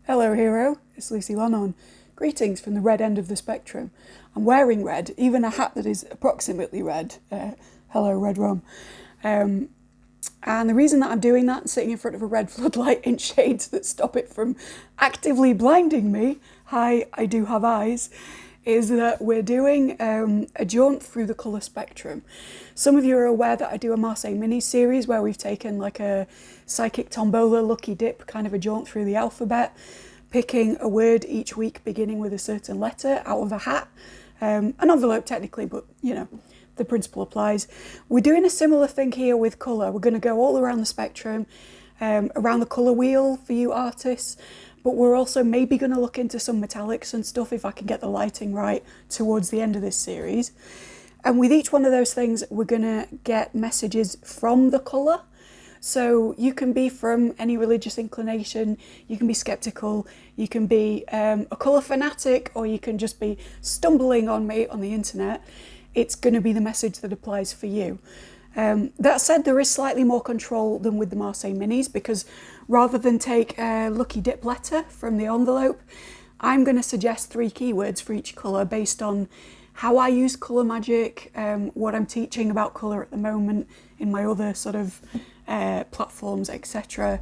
Hello hero, it's Lucy Lannon. Greetings from the red end of the spectrum. I'm wearing red, even a hat that is approximately red. Hello red rum. And the reason that I'm doing that and sitting in front of a red floodlight in shades that stop it from actively blinding me, hi, I do have eyes, is that we're doing a jaunt through the colour spectrum. Some of you are aware that I do a Marseille mini-series where we've taken like a psychic tombola, lucky dip, kind of a jaunt through the alphabet, picking a word each week beginning with a certain letter out of a hat. An envelope technically, but you know, the principle applies. We're doing a similar thing here with colour. We're going to go all around the spectrum, around the colour wheel for you artists, but we're also maybe going to look into some metallics and stuff if I can get the lighting right towards the end of this series. And with each one of those things, we're going to get messages from the colour. So you can be from any religious inclination, you can be skeptical, you can be a colour fanatic, or you can just be stumbling on me on the internet. It's going to be the message that applies for you. That said, there is slightly more control than with the Marseille minis, because rather than take a lucky dip letter from the envelope, I'm going to suggest 3 keywords for each colour based on how I use colour magic, what I'm teaching about colour at the moment in my other sort of platforms, etc.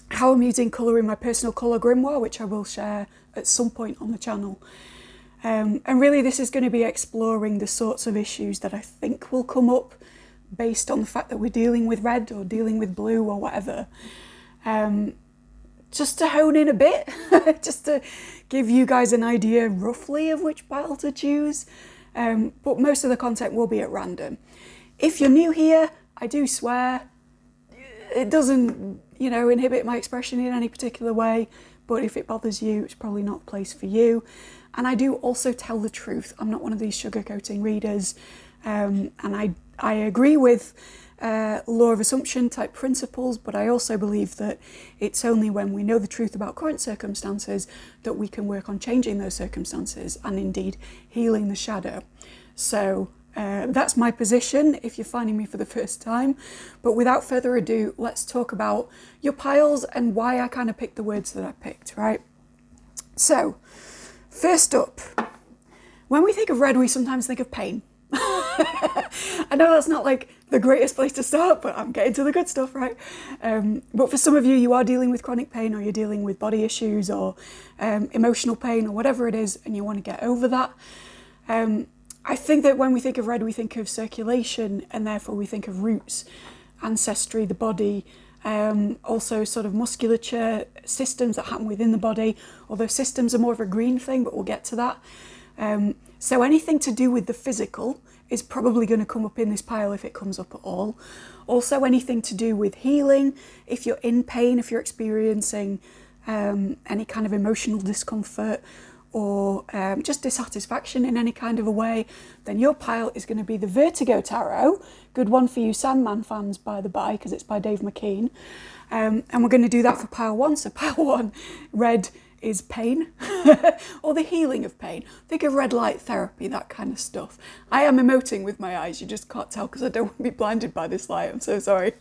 How I'm using colour in my personal colour grimoire, which I will share at some point on the channel. And really this is going to be exploring the sorts of issues that I think will come up based on the fact that we're dealing with red or dealing with blue or whatever. Just to hone in a bit, just to give you guys an idea roughly of which pile to choose. But most of the content will be at random. If you're new here, I do swear. It doesn't, you know, inhibit my expression in any particular way, but if it bothers you, it's probably not the place for you. And I do also tell the truth. I'm not one of these sugarcoating readers. And I agree with law of assumption type principles, but I also believe that it's only when we know the truth about current circumstances that we can work on changing those circumstances and indeed healing the shadow. So that's my position if you're finding me for the first time. But without further ado, let's talk about your piles and why I kind of picked the words that I picked, right? So, first up, when we think of red, we sometimes think of pain. I know that's not like the greatest place to start, but I'm getting to the good stuff, right? But for some of you, you are dealing with chronic pain, or you're dealing with body issues or emotional pain or whatever it is, and you want to get over that. I think that when we think of red, we think of circulation, and therefore we think of roots, ancestry, the body, also sort of musculature, systems that happen within the body, although systems are more of a green thing, but we'll get to that. So anything to do with the physical is probably going to come up in this pile if it comes up at all. Also anything to do with healing, if you're in pain, if you're experiencing any kind of emotional discomfort, or just dissatisfaction in any kind of a way, then your pile is going to be the Vertigo Tarot. Good one for you Sandman fans, by the by, because it's by Dave McKean. And we're going to do that for pile 1. So pile 1, red is pain, or the healing of pain. Think of red light therapy, that kind of stuff. I am emoting with my eyes, you just can't tell because I don't want to be blinded by this light, I'm so sorry.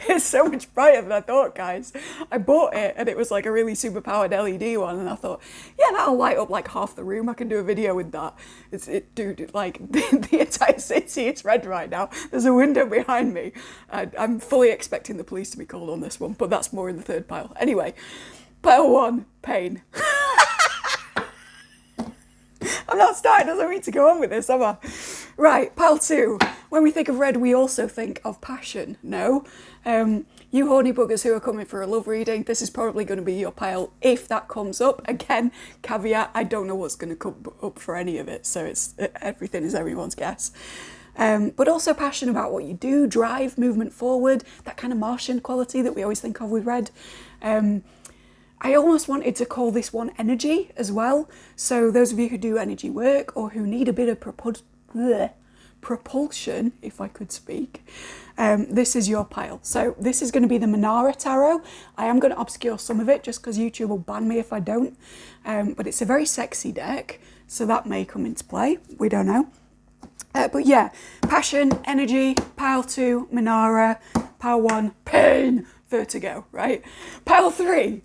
It's so much brighter than I thought, guys. I bought it and it was like a really super powered LED one, and I thought, yeah, that'll light up like half the room. I can do a video with that. Dude, like the entire city, it's red right now. There's a window behind me. I'm fully expecting the police to be called on this one, but that's more in the third pile. Anyway, pile 1, pain. I'm not starting, doesn't mean to go on with this, am I? Right, pile 2. When we think of red, we also think of passion. No? You horny buggers who are coming for a love reading, this is probably going to be your pile if that comes up. Again, caveat, I don't know what's going to come up for any of it, so everything is everyone's guess. But also passion about what you do, drive, movement forward, that kind of Martian quality that we always think of with red. I almost wanted to call this one energy as well. So those of you who do energy work or who need a bit of propulsion, if I could speak, this is your pile. So this is going to be the Manara Tarot. I am going to obscure some of it just because YouTube will ban me if I don't. But it's a very sexy deck, so that may come into play. We don't know. But yeah, passion, energy, pile 2, Manara, pile 1, pain, Vertigo, right? Pile 3.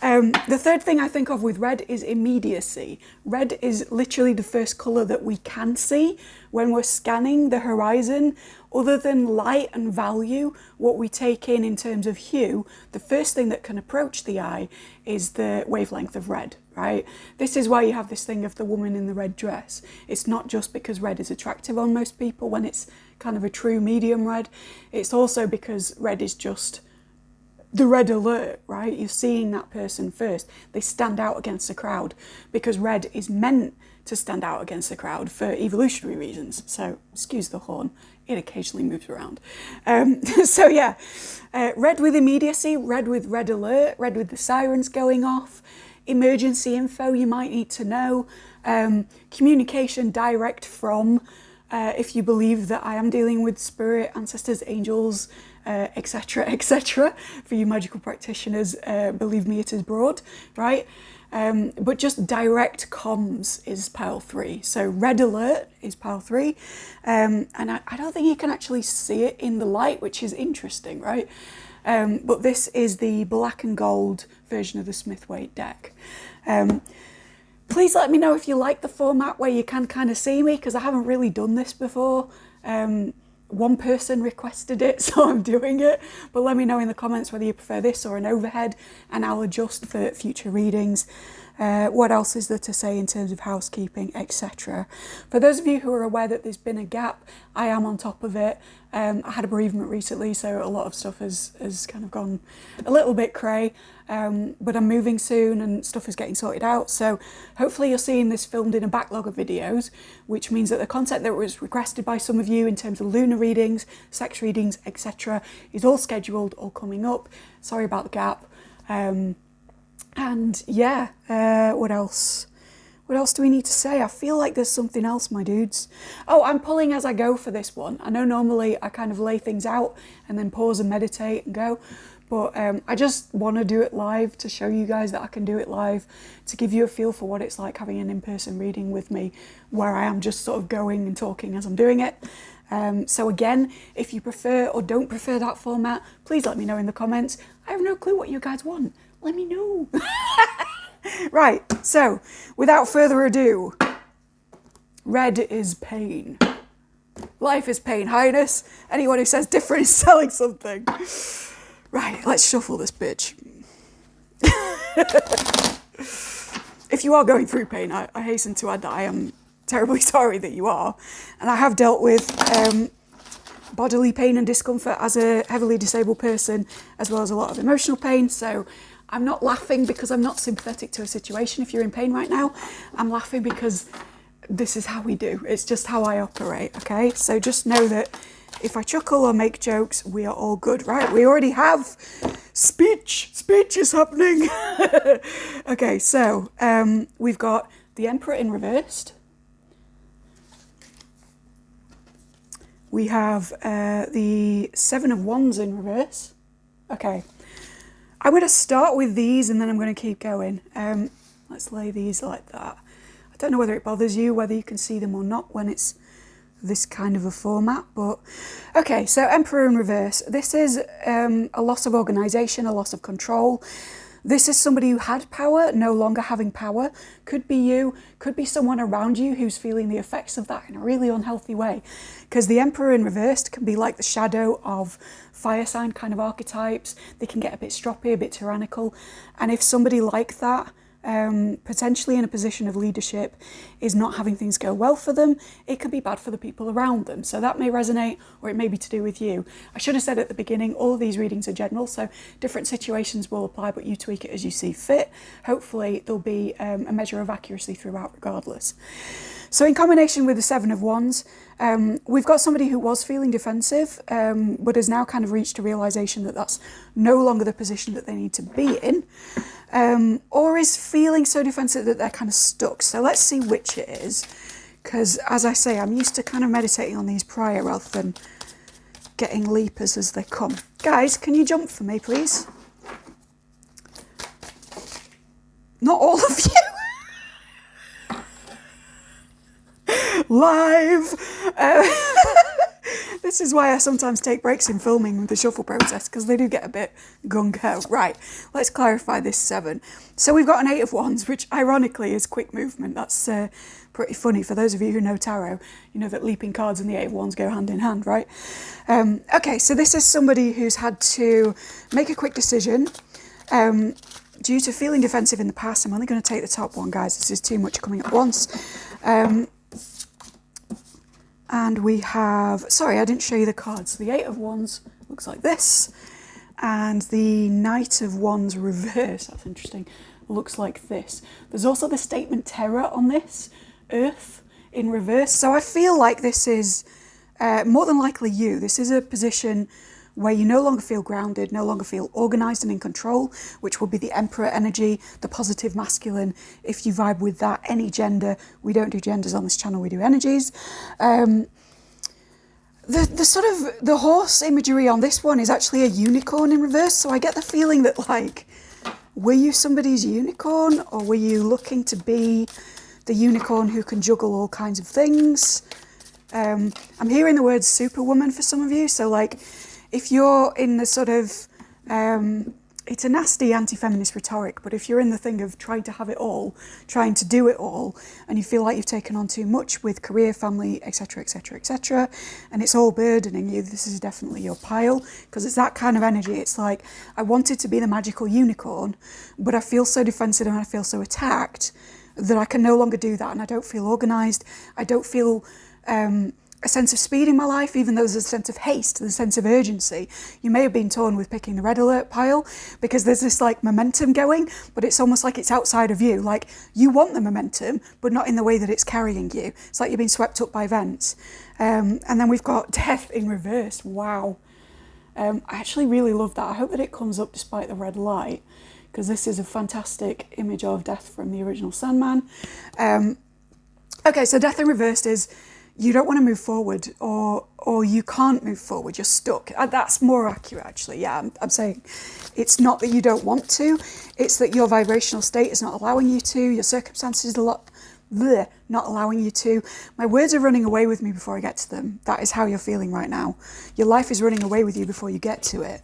The third thing I think of with red is immediacy. Red is literally the first colour that we can see when we're scanning the horizon. Other than light and value, what we take in terms of hue, the first thing that can approach the eye is the wavelength of red, right? This is why you have this thing of the woman in the red dress. It's not just because red is attractive on most people when it's kind of a true medium red. It's also because red is just the red alert, right? You're seeing that person first. They stand out against the crowd because red is meant to stand out against the crowd for evolutionary reasons. So, excuse the horn, it occasionally moves around. So yeah, red with immediacy, red with red alert, red with the sirens going off, emergency info you might need to know, communication direct from, if you believe that I am dealing with spirit, ancestors, angels, etc., etc. For you magical practitioners, believe me, it is broad, right? But just direct comms is pile 3. So red alert is pile 3. And I don't think you can actually see it in the light, which is interesting, right? But this is the black and gold version of the Smith-Waite deck. Please let me know if you like the format where you can kind of see me, because I haven't really done this before. One person requested it, so I'm doing it. But let me know in the comments whether you prefer this or an overhead, and I'll adjust for future readings. What else is there to say in terms of housekeeping, etc. For those of you who are aware that there's been a gap, I am on top of it. I had a bereavement recently, so a lot of stuff has kind of gone a little bit cray. But I'm moving soon and stuff is getting sorted out. So hopefully you're seeing this filmed in a backlog of videos, which means that the content that was requested by some of you in terms of lunar readings, sex readings, etc. is all scheduled, all coming up. Sorry about the gap. And yeah, what else? What else do we need to say? I feel like there's something else, my dudes. Oh, I'm pulling as I go for this one. I know normally I kind of lay things out and then pause and meditate and go. But I just want to do it live to show you guys that I can do it live, to give you a feel for what it's like having an in-person reading with me, where I am just sort of going and talking as I'm doing it. So again, if you prefer or don't prefer that format, please let me know in the comments. I have no clue what you guys want. Let me know. Right, so without further ado, red is pain. Life is pain, Highness. Anyone who says different is selling something. Right, let's shuffle this bitch. If you are going through pain, I hasten to add that I am terribly sorry that you are. And I have dealt with bodily pain and discomfort as a heavily disabled person, as well as a lot of emotional pain. So I'm not laughing because I'm not sympathetic to a situation. If you're in pain right now, I'm laughing because this is how we do. It's just how I operate, okay? So just know that if I chuckle or make jokes, we are all good, right? We already have speech. Speech is happening. Okay, so we've got the Emperor in reversed. We have the Seven of Wands in reverse. Okay. I'm going to start with these and then I'm going to keep going. Let's lay these like that. I don't know whether it bothers you, whether you can see them or not when it's this kind of a format, but okay, so Emperor in reverse. This is a loss of organisation, a loss of control. This is somebody who had power, no longer having power. Could be you, could be someone around you who's feeling the effects of that in a really unhealthy way. Because the Emperor in reverse can be like the shadow of fire sign kind of archetypes. They can get a bit stroppy, a bit tyrannical. And if somebody like that, potentially in a position of leadership, is not having things go well for them, it could be bad for the people around them. So that may resonate, or it may be to do with you. I should have said at the beginning, all of these readings are general, so different situations will apply, but you tweak it as you see fit. Hopefully there'll be a measure of accuracy throughout regardless. So in combination with the Seven of Wands, we've got somebody who was feeling defensive, but has now kind of reached a realisation that that's no longer the position that they need to be in, or is feeling so defensive that they're kind of stuck. So let's see which it is, because as I say, I'm used to kind of meditating on these prior rather than getting leapers as they come. Guys, can you jump for me, please? Not all of you. Live. This is why I sometimes take breaks in filming with the shuffle process, because they do get a bit gung-ho. Right, let's clarify this 7. So we've got an 8 of Wands, which ironically is quick movement. That's pretty funny. For those of you who know tarot, you know that leaping cards and the 8 of Wands go hand in hand, right? Okay, so this is somebody who's had to make a quick decision due to feeling defensive in the past. I'm only going to take the top one, guys. This is too much coming at once. And we have, sorry, I didn't show you the cards. The 8 of Wands looks like this. And the Knight of Wands reverse, that's interesting, looks like this. There's also the statement terror on this, Earth in reverse. So I feel like this is more than likely you. This is a position where you no longer feel grounded, no longer feel organised and in control, which will be the Emperor energy, the positive masculine. If you vibe with that, any gender, we don't do genders on this channel, we do energies. The sort of, the horse imagery on this one is actually a unicorn in reverse, so I get the feeling that, like, were you somebody's unicorn, or were you looking to be the unicorn who can juggle all kinds of things? I'm hearing the word superwoman for some of you, so like, if you're in the sort of, it's a nasty anti-feminist rhetoric, but if you're in the thing of trying to have it all, trying to do it all, and you feel like you've taken on too much with career, family, etc., etc., etc., and it's all burdening you, this is definitely your pile, because it's that kind of energy. It's like, I wanted to be the magical unicorn, but I feel so defensive and I feel so attacked that I can no longer do that, and I don't feel organised. I don't feel a sense of speed in my life, even though there's a sense of haste, there's a sense of urgency. You may have been torn with picking the red alert pile, because there's this like momentum going, but it's almost like it's outside of you. Like, you want the momentum, but not in the way that it's carrying you. It's like you've been swept up by events. And then we've got death in reverse. Wow. I actually really love that. I hope that it comes up despite the red light, because this is a fantastic image of death from the original Sandman. Okay, so death in reverse is, you don't want to move forward, or you can't move forward, you're stuck. That's more accurate, actually. Yeah, I'm saying it's not that you don't want to, it's that your vibrational state is not allowing you to, your circumstances are not allowing you to. My words are running away with me before I get to them. That is how you're feeling right now. Your life is running away with you before you get to it.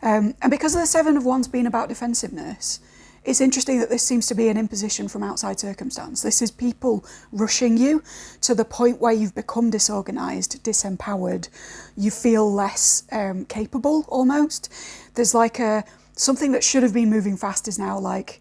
And because of the 7 of Wands being about defensiveness, it's interesting that this seems to be an imposition from outside circumstance. This is people rushing you to the point where you've become disorganised, disempowered. You feel less capable, almost. There's like something that should have been moving fast is now like,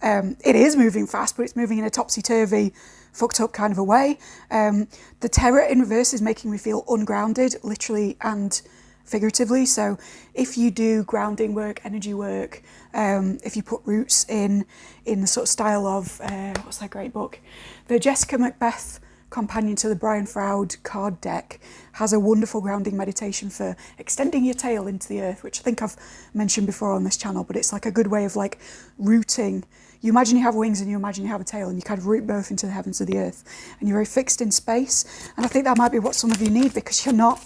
it is moving fast, but it's moving in a topsy-turvy, fucked up kind of a way. The terror in reverse is making me feel ungrounded, literally and figuratively. So if you do grounding work, energy work, if you put roots in the sort of style of, what's that great book? The Jessica Macbeth companion to the Brian Froud card deck has a wonderful grounding meditation for extending your tail into the earth, which I think I've mentioned before on this channel, but it's like a good way of like rooting. You imagine you have wings and you imagine you have a tail, and you kind of root both into the heavens of the earth, and you're very fixed in space. And I think that might be what some of you need, because you're not,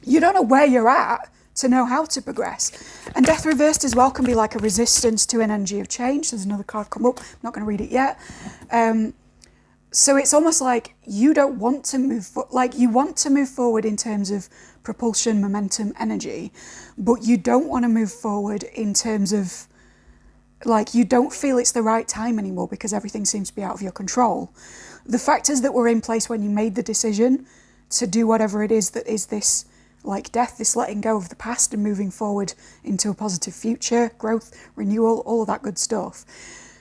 you don't know where you're at to know how to progress. And death reversed as well can be like a resistance to an energy of change. There's another card come up, I'm not going to read it yet. So it's almost like you don't want to move, like you want to move forward in terms of propulsion, momentum, energy, but you don't want to move forward in terms of, like, you don't feel it's the right time anymore because everything seems to be out of your control. The factors that were in place when you made the decision to do whatever it is that is this, like death, this letting go of the past and moving forward into a positive future, growth, renewal, all of that good stuff.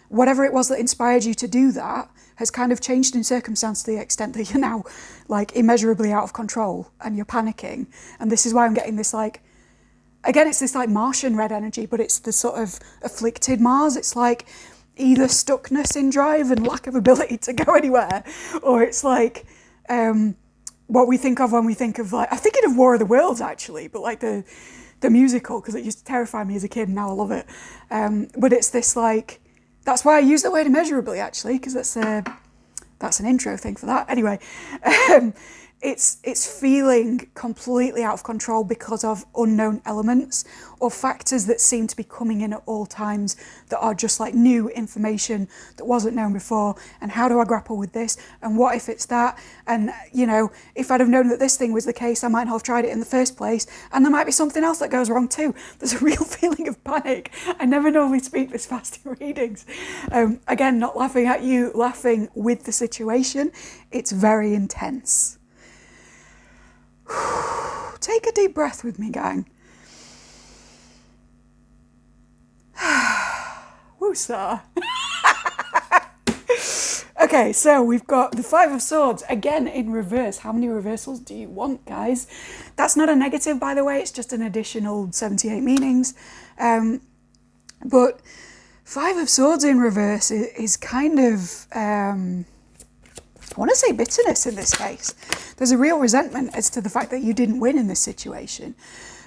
Whatever it was that inspired you to do that has kind of changed in circumstance to the extent that you're now like immeasurably out of control and you're panicking. And this is why I'm getting this like, again, it's this like Martian red energy, but it's the sort of afflicted Mars. It's like either stuckness in drive and lack of ability to go anywhere, or it's like, what we think of when we think of like, I'm thinking of War of the Worlds actually, but like the musical, because it used to terrify me as a kid and now I love it. But it's this like, that's why I use the word immeasurably actually, because that's an intro thing for that. Anyway, it's feeling completely out of control because of unknown elements or factors that seem to be coming in at all times that are just like new information that wasn't known before. And how do I grapple with this? And what if it's that? And, you know, if I'd have known that this thing was the case, I might not have tried it in the first place. And there might be something else that goes wrong too. There's a real feeling of panic. I never normally speak this fast in readings. Again, not laughing at you, laughing with the situation. It's very intense. Take a deep breath with me, gang. Woosah. Okay, so we've got the Five of Swords, again in reverse. How many reversals do you want, guys? That's not a negative, by the way. It's just an additional 78 meanings. But Five of Swords in reverse is kind of... I want to say bitterness in this case. There's a real resentment as to the fact that you didn't win in this situation.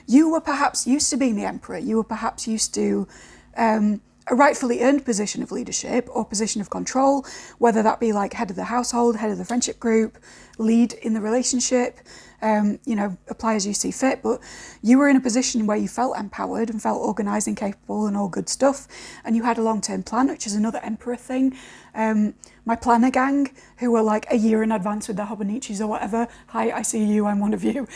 You were perhaps used to being the emperor. You were perhaps used to a rightfully earned position of leadership or position of control, whether that be like head of the household, head of the friendship group, lead in the relationship, you know, apply as you see fit. But you were in a position where you felt empowered and felt organised and capable and all good stuff. And you had a long-term plan, which is another emperor thing. My planner gang, who were like a year in advance with their Hobonichis or whatever. Hi, I see you, I'm one of you.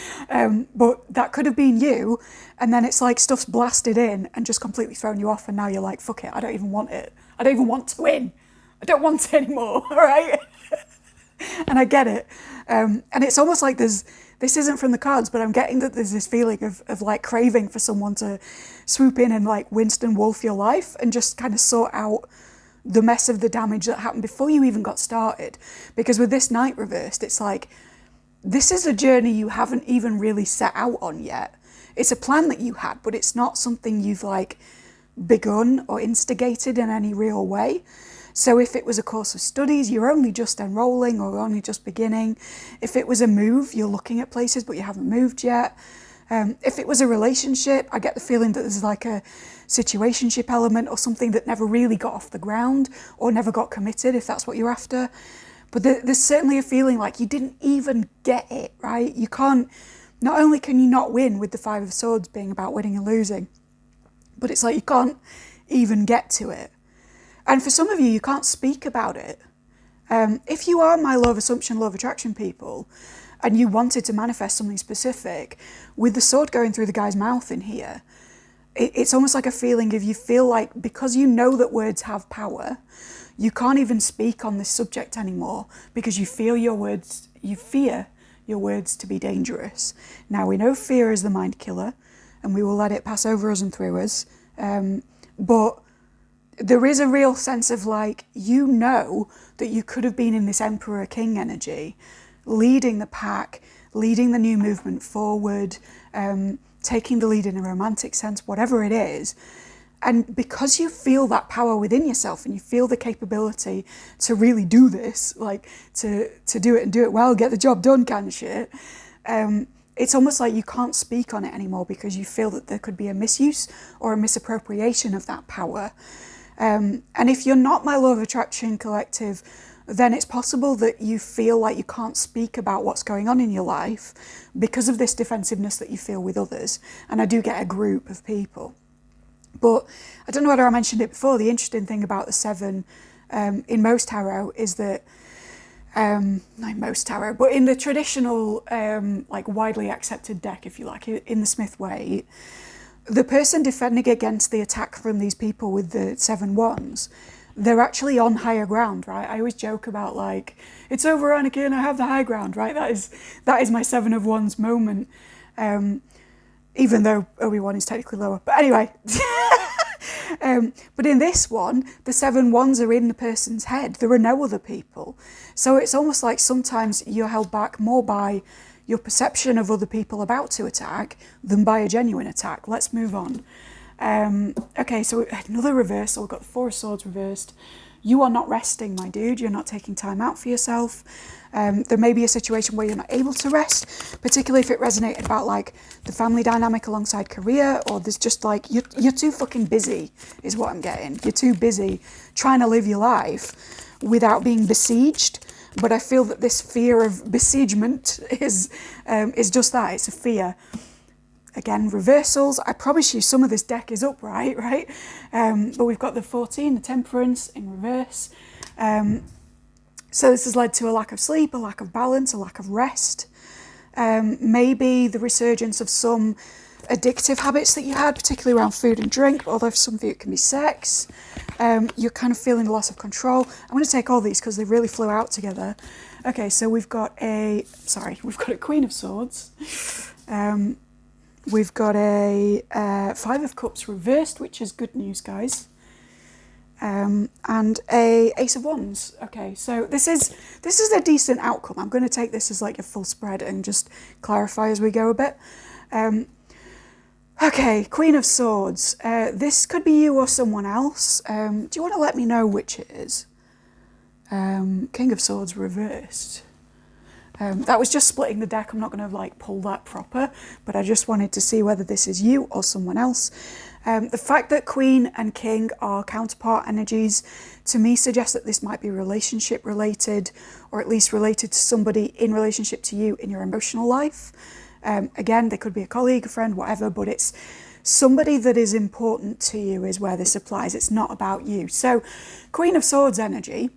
But that could have been you. And then it's like stuff's blasted in and just completely thrown you off. And now you're like, fuck it, I don't even want it. I don't even want to win. I don't want it anymore, all right? And I get it. And it's almost like this isn't from the cards, but I'm getting that there's this feeling of like craving for someone to swoop in and like Winston Wolf your life and just kind of sort out the mess of the damage that happened before you even got started. Because with this Knight reversed, it's like, this is a journey you haven't even really set out on yet. It's a plan that you had, but it's not something you've like begun or instigated in any real way. So if it was a course of studies, you're only just enrolling or only just beginning. If it was a move, you're looking at places, but you haven't moved yet. If it was a relationship, I get the feeling that there's like a situationship element or something that never really got off the ground or never got committed, if that's what you're after. But there's certainly a feeling like you didn't even get it, right? You can't, not only can you not win with the Five of Swords being about winning and losing, but it's like you can't even get to it. And for some of you, you can't speak about it. If you are my law of assumption, law of attraction people, and you wanted to manifest something specific, with the sword going through the guy's mouth in here, it's almost like a feeling of you feel like, because you know that words have power, you can't even speak on this subject anymore because you fear your words to be dangerous. Now, we know fear is the mind killer, and we will let it pass over us and through us. But there is a real sense of like, you know that you could have been in this Emperor King energy, leading the pack, leading the new movement forward, taking the lead in a romantic sense, whatever it is. And because you feel that power within yourself and you feel the capability to really do this, like to do it and do it well, get the job done kind of shit, it's almost like you can't speak on it anymore because you feel that there could be a misuse or a misappropriation of that power. And if you're not my law of attraction collective, then it's possible that you feel like you can't speak about what's going on in your life because of this defensiveness that you feel with others. And I do get a group of people. But I don't know whether I mentioned it before, the interesting thing about the seven in most tarot is that, not in most tarot, but in the traditional, like widely accepted deck, if you like, in the Smith-Waite, the person defending against the attack from these people with the 7 wands, they're actually on higher ground, right? I always joke about like, it's over Anakin, I have the high ground, right? That is my 7 of Wands moment, even though Obi-Wan is technically lower. But anyway, but in this one, the 7 wands are in the person's head. There are no other people. So it's almost like sometimes you're held back more by your perception of other people about to attack than by a genuine attack. Let's move on. Okay, so another reversal. We've got the 4 of Swords reversed. You are not resting, my dude. You're not taking time out for yourself. There may be a situation where you're not able to rest, particularly if it resonated about like the family dynamic alongside career, or there's just like, you're too fucking busy is what I'm getting. You're too busy trying to live your life without being besieged but I feel that this fear of besiegement is just that. It's a fear. Again, reversals. I promise you some of this deck is upright, right? But we've got the 14, the Temperance in reverse. So this has led to a lack of sleep, a lack of balance, a lack of rest. Maybe the resurgence of some addictive habits that you had, particularly around food and drink, although for some of you it can be sex. You're kind of feeling a loss of control. I'm going to take all these because they really flow out together. Okay, so we've got a Queen of Swords. We've got a Five of Cups reversed, which is good news, guys. And a Ace of Wands. Okay, so this is a decent outcome. I'm going to take this as like a full spread and just clarify as we go a bit. Okay, Queen of Swords. This could be you or someone else. Do you want to let me know which it is? King of Swords reversed. That was just splitting the deck. I'm not going to like pull that proper, but I just wanted to see whether this is you or someone else. The fact that Queen and King are counterpart energies to me suggests that this might be relationship related, or at least related to somebody in relationship to you in your emotional life. Again, they could be a colleague, a friend, whatever, but it's somebody that is important to you is where this applies. It's not about you. So Queen of Swords energy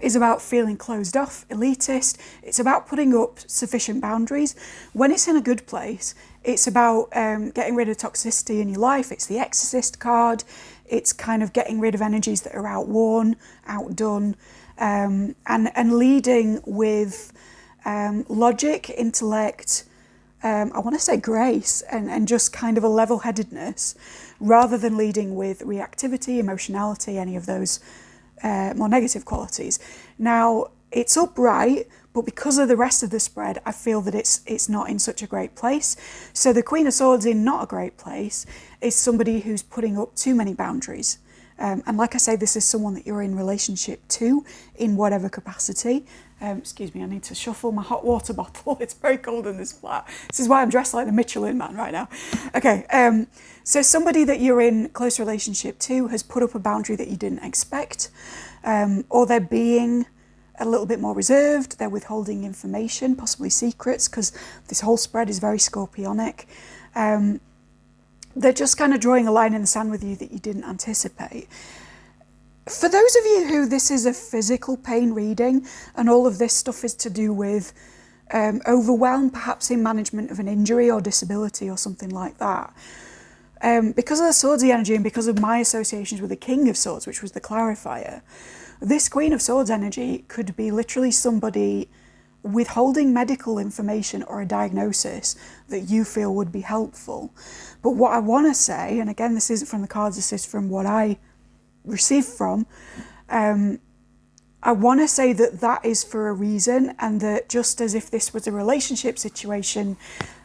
is about feeling closed off, elitist. It's about putting up sufficient boundaries. When it's in a good place, it's about getting rid of toxicity in your life. It's the Exorcist card. It's kind of getting rid of energies that are outworn, outdone, and leading with logic, intellect, I want to say grace, and just kind of a level-headedness, rather than leading with reactivity, emotionality, any of those more negative qualities. Now, it's upright, but because of the rest of the spread, I feel that it's not in such a great place. So the Queen of Swords in not a great place is somebody who's putting up too many boundaries. And like I say, this is someone that you're in relationship to in whatever capacity. Excuse me, I need to shuffle my hot water bottle. It's very cold in this flat. This is why I'm dressed like the Michelin Man right now. Okay, so somebody that you're in close relationship to has put up a boundary that you didn't expect, or they're being a little bit more reserved, they're withholding information, possibly secrets, because this whole spread is very scorpionic. They're just kind of drawing a line in the sand with you that you didn't anticipate. For those of you who this is a physical pain reading and all of this stuff is to do with overwhelm, perhaps in management of an injury or disability or something like that, because of the swordsy energy and because of my associations with the King of Swords, which was the clarifier, this Queen of Swords energy could be literally somebody withholding medical information or a diagnosis that you feel would be helpful. But what I want to say, and again, this isn't from the cards, this is from what I received from, I want to say that that is for a reason, and that just as if this was a relationship situation,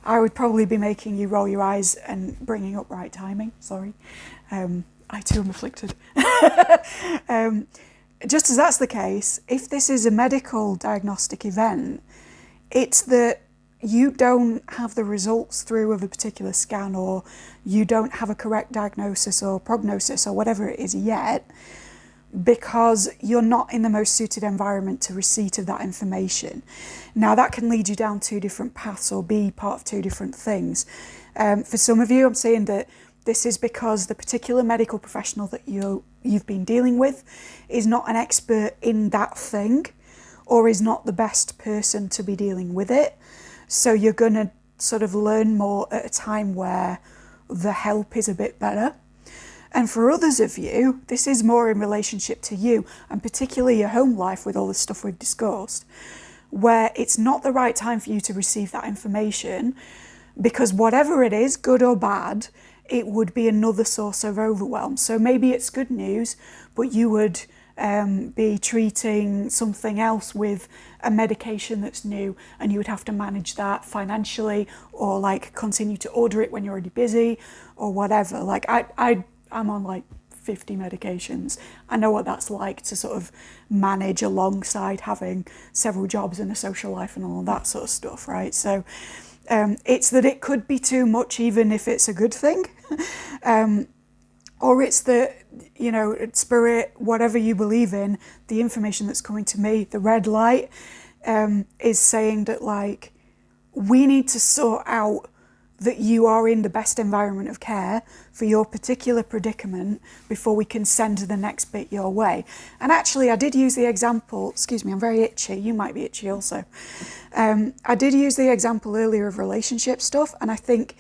I would probably be making you roll your eyes and bringing up right timing. Sorry. I too am afflicted. Just as that's the case, if this is a medical diagnostic event, it's that you don't have the results through of a particular scan, or you don't have a correct diagnosis or prognosis or whatever it is yet, because you're not in the most suited environment to receipt of that information. Now, that can lead you down two different paths or be part of two different things. For some of you, I'm saying that this is because the particular medical professional that you've been dealing with is not an expert in that thing, or is not the best person to be dealing with it. So you're going to sort of learn more at a time where the help is a bit better. And for others of you, this is more in relationship to you, and particularly your home life with all the stuff we've discussed, where it's not the right time for you to receive that information, because whatever it is, good or bad, it would be another source of overwhelm. So maybe it's good news, but you would be treating something else with a medication that's new, and you would have to manage that financially, or like continue to order it when you're already busy or whatever. Like I'm on like 50 medications. I know what that's like to sort of manage alongside having several jobs and a social life and all of that sort of stuff, right? So it's that it could be too much, even if it's a good thing. or it's the, you know, spirit, whatever you believe in, the information that's coming to me, the red light, is saying that, like, we need to sort out that you are in the best environment of care for your particular predicament before we can send the next bit your way. And actually, I did use the example, excuse me, I'm very itchy, you might be itchy also. I did use the example earlier of relationship stuff, and I think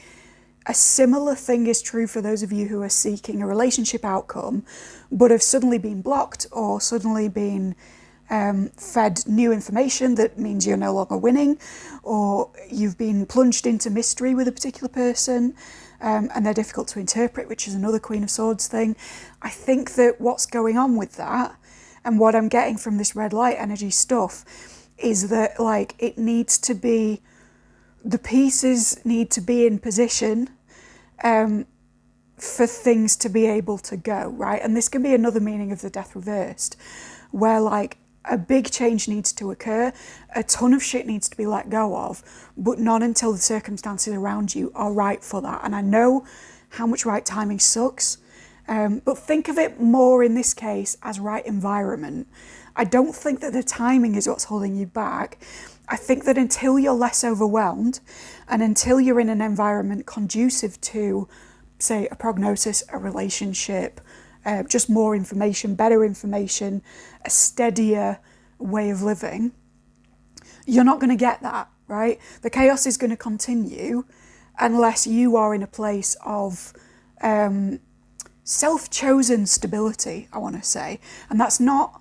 a similar thing is true for those of you who are seeking a relationship outcome, but have suddenly been blocked or suddenly been fed new information that means you're no longer winning, or you've been plunged into mystery with a particular person, and they're difficult to interpret, which is another Queen of Swords thing. I think that what's going on with that, and what I'm getting from this red light energy stuff, is that, like, it needs to be, the pieces need to be in position for things to be able to go, right? And this can be another meaning of the death reversed, where, like, a big change needs to occur, a ton of shit needs to be let go of, but not until the circumstances around you are right for that. And I know how much right timing sucks, but think of it more in this case as right environment. I don't think that the timing is what's holding you back. I think that until you're less overwhelmed and until you're in an environment conducive to, say, a prognosis, a relationship, just more information, better information, a steadier way of living, you're not going to get that, right? The chaos is going to continue unless you are in a place of self-chosen stability, I want to say. And that's not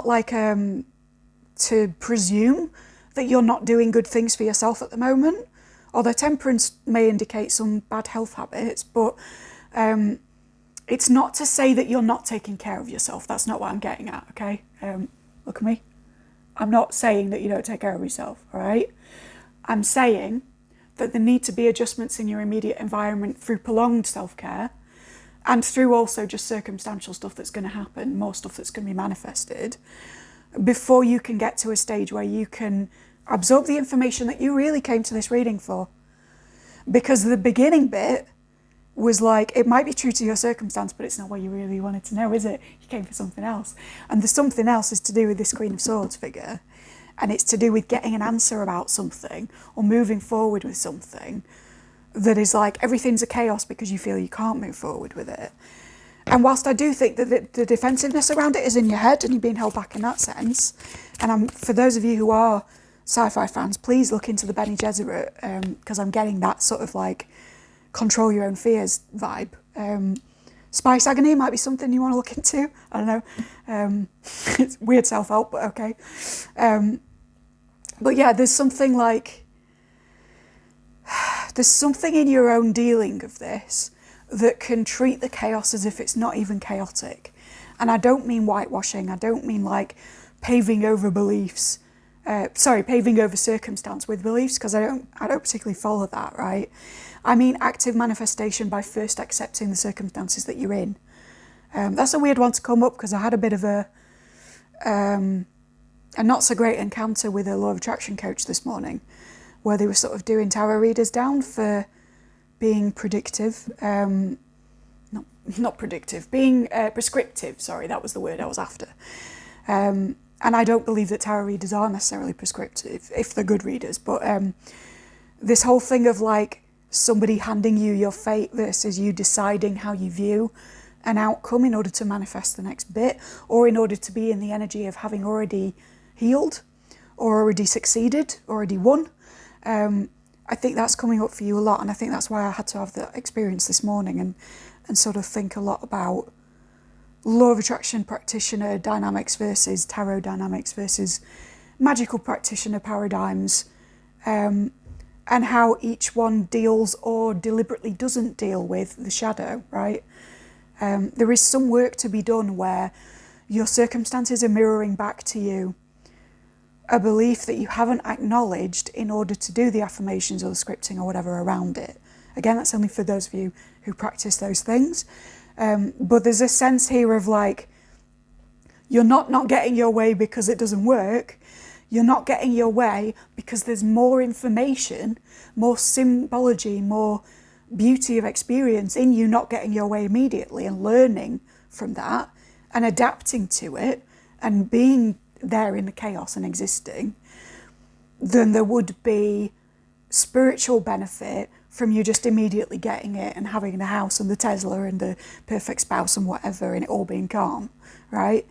like to presume that you're not doing good things for yourself at the moment, although temperance may indicate some bad health habits, but it's not to say that you're not taking care of yourself. That's not what I'm getting at, okay? Look at me. I'm not saying that you don't take care of yourself, all right? I'm saying that there need to be adjustments in your immediate environment through prolonged self-care and through also just circumstantial stuff that's going to happen, more stuff that's going to be manifested, before you can get to a stage where you can absorb the information that you really came to this reading for. Because the beginning bit was like, it might be true to your circumstance, but it's not what you really wanted to know, is it? You came for something else. And the something else is to do with this Queen of Swords figure. And it's to do with getting an answer about something or moving forward with something that is like, everything's a chaos because you feel you can't move forward with it. And whilst I do think that the defensiveness around it is in your head and you're being held back in that sense, and for those of you who are sci-fi fans, please look into the Bene Gesserit, because I'm getting that sort of like control your own fears vibe. Spice agony might be something you want to look into. I don't know. It's weird self-help, but okay. But yeah, there's something in your own dealing of this that can treat the chaos as if it's not even chaotic. And I don't mean whitewashing. I don't mean like paving over beliefs. Paving over circumstance with beliefs, because I don't particularly follow that, right? I mean active manifestation by first accepting the circumstances that you're in. That's a weird one to come up because I had a bit of a not so great encounter with a law of attraction coach this morning, where they were sort of doing tarot readers down for being predictive, not predictive, being prescriptive, sorry, that was the word I was after. And I don't believe that tarot readers are necessarily prescriptive, if they're good readers, but this whole thing of like somebody handing you your fate versus you deciding how you view an outcome in order to manifest the next bit, or in order to be in the energy of having already healed, or already succeeded, already won. I think that's coming up for you a lot, and I think that's why I had to have that experience this morning and sort of think a lot about law of attraction practitioner dynamics versus tarot dynamics versus magical practitioner paradigms, and how each one deals or deliberately doesn't deal with the shadow, right? There is some work to be done where your circumstances are mirroring back to you a belief that you haven't acknowledged in order to do the affirmations or the scripting or whatever around it. Again, that's only for those of you who practice those things. But there's a sense here of like, you're not getting your way because it doesn't work. You're not getting your way because there's more information, more symbology, more beauty of experience in you not getting your way immediately and learning from that and adapting to it and being there in the chaos and existing, than there would be spiritual benefit from you just immediately getting it and having the house and the Tesla and the perfect spouse and whatever and it all being calm, right?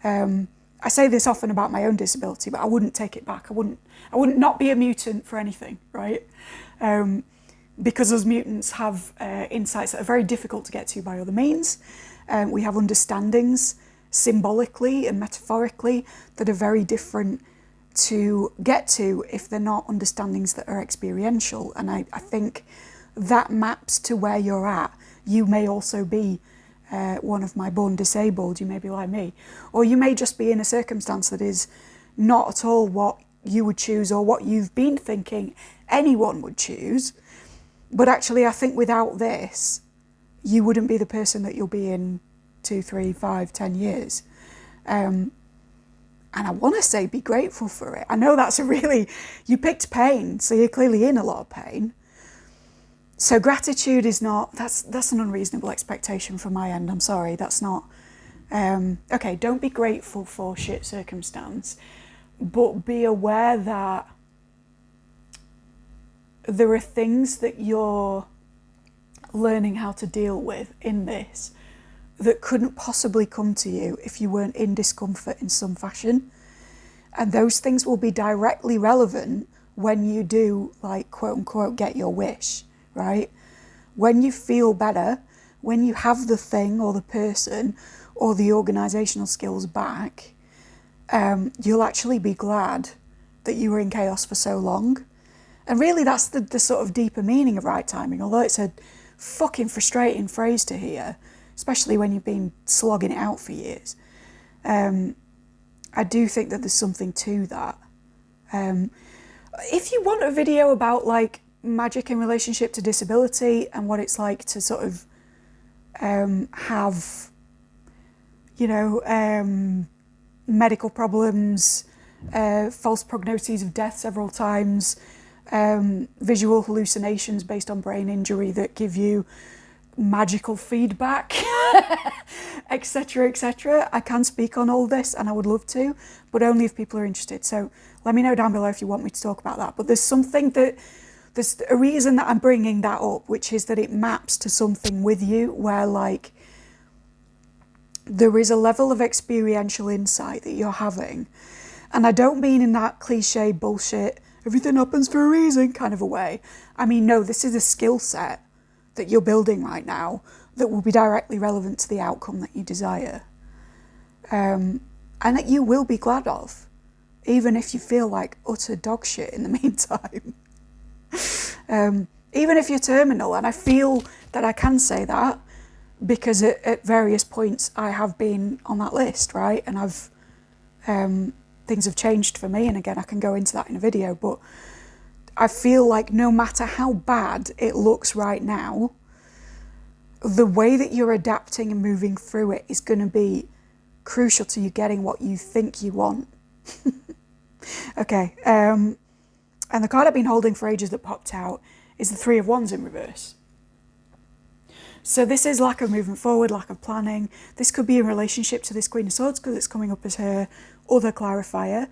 I say this often about my own disability, but I wouldn't take it back. I wouldn't not be a mutant for anything, right? Because us mutants have insights that are very difficult to get to by other means. We have understandings symbolically and metaphorically that are very different to get to if they're not understandings that are experiential. And I think that maps to where you're at. You may also be one of my born disabled, you may be like me, or you may just be in a circumstance that is not at all what you would choose or what you've been thinking anyone would choose. But actually, I think without this, you wouldn't be the person that you'll be in 2, 3, 5, 10 years. And I want to say be grateful for it. I know that's you picked pain, so you're clearly in a lot of pain. So gratitude is not, that's an unreasonable expectation from my end. I'm sorry, that's not, okay, don't be grateful for shit circumstance, but be aware that there are things that you're learning how to deal with in this that couldn't possibly come to you if you weren't in discomfort in some fashion. And those things will be directly relevant when you do, like, quote unquote, get your wish, right? When you feel better, when you have the thing or the person or the organizational skills back, you'll actually be glad that you were in chaos for so long. And really that's the sort of deeper meaning of right timing, although it's a fucking frustrating phrase to hear, especially when you've been slogging it out for years. I do think that there's something to that. If you want a video about like magic in relationship to disability and what it's like to sort of have, you know, medical problems, false prognoses of death several times, visual hallucinations based on brain injury that give you magical feedback, etc., etc. I can speak on all this and I would love to, but only if people are interested. So let me know down below if you want me to talk about that. But there's a reason that I'm bringing that up, which is that it maps to something with you where, like, there is a level of experiential insight that you're having. And I don't mean in that cliche bullshit, everything happens for a reason kind of a way. I mean, no, this is a skill set that you're building right now that will be directly relevant to the outcome that you desire. And that you will be glad of, even if you feel like utter dog shit in the meantime. Even if you're terminal, and I feel that I can say that because at various points I have been on that list, right? And I've things have changed for me, and again I can go into that in a video, but I feel like no matter how bad it looks right now, the way that you're adapting and moving through it is going to be crucial to you getting what you think you want. Okay, and the card I've been holding for ages that popped out is the Three of Wands in reverse. So this is lack of movement forward, lack of planning. This could be in relationship to this Queen of Swords because it's coming up as her other clarifier.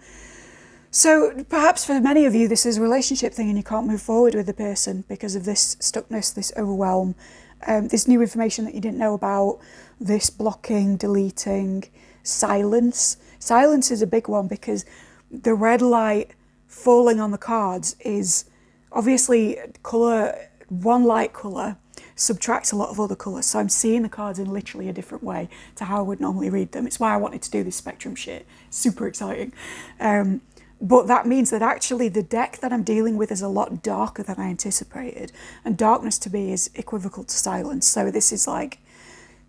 So perhaps for many of you this is a relationship thing and you can't move forward with the person because of this stuckness, this overwhelm, this new information that you didn't know about, this blocking, deleting, silence. Silence is a big one because the red light falling on the cards is obviously colour, one light colour subtracts a lot of other colours. So I'm seeing the cards in literally a different way to how I would normally read them. It's why I wanted to do this spectrum shit. Super exciting. But that means that actually the deck that I'm dealing with is a lot darker than I anticipated. And darkness to me is equivocal to silence. So this is like,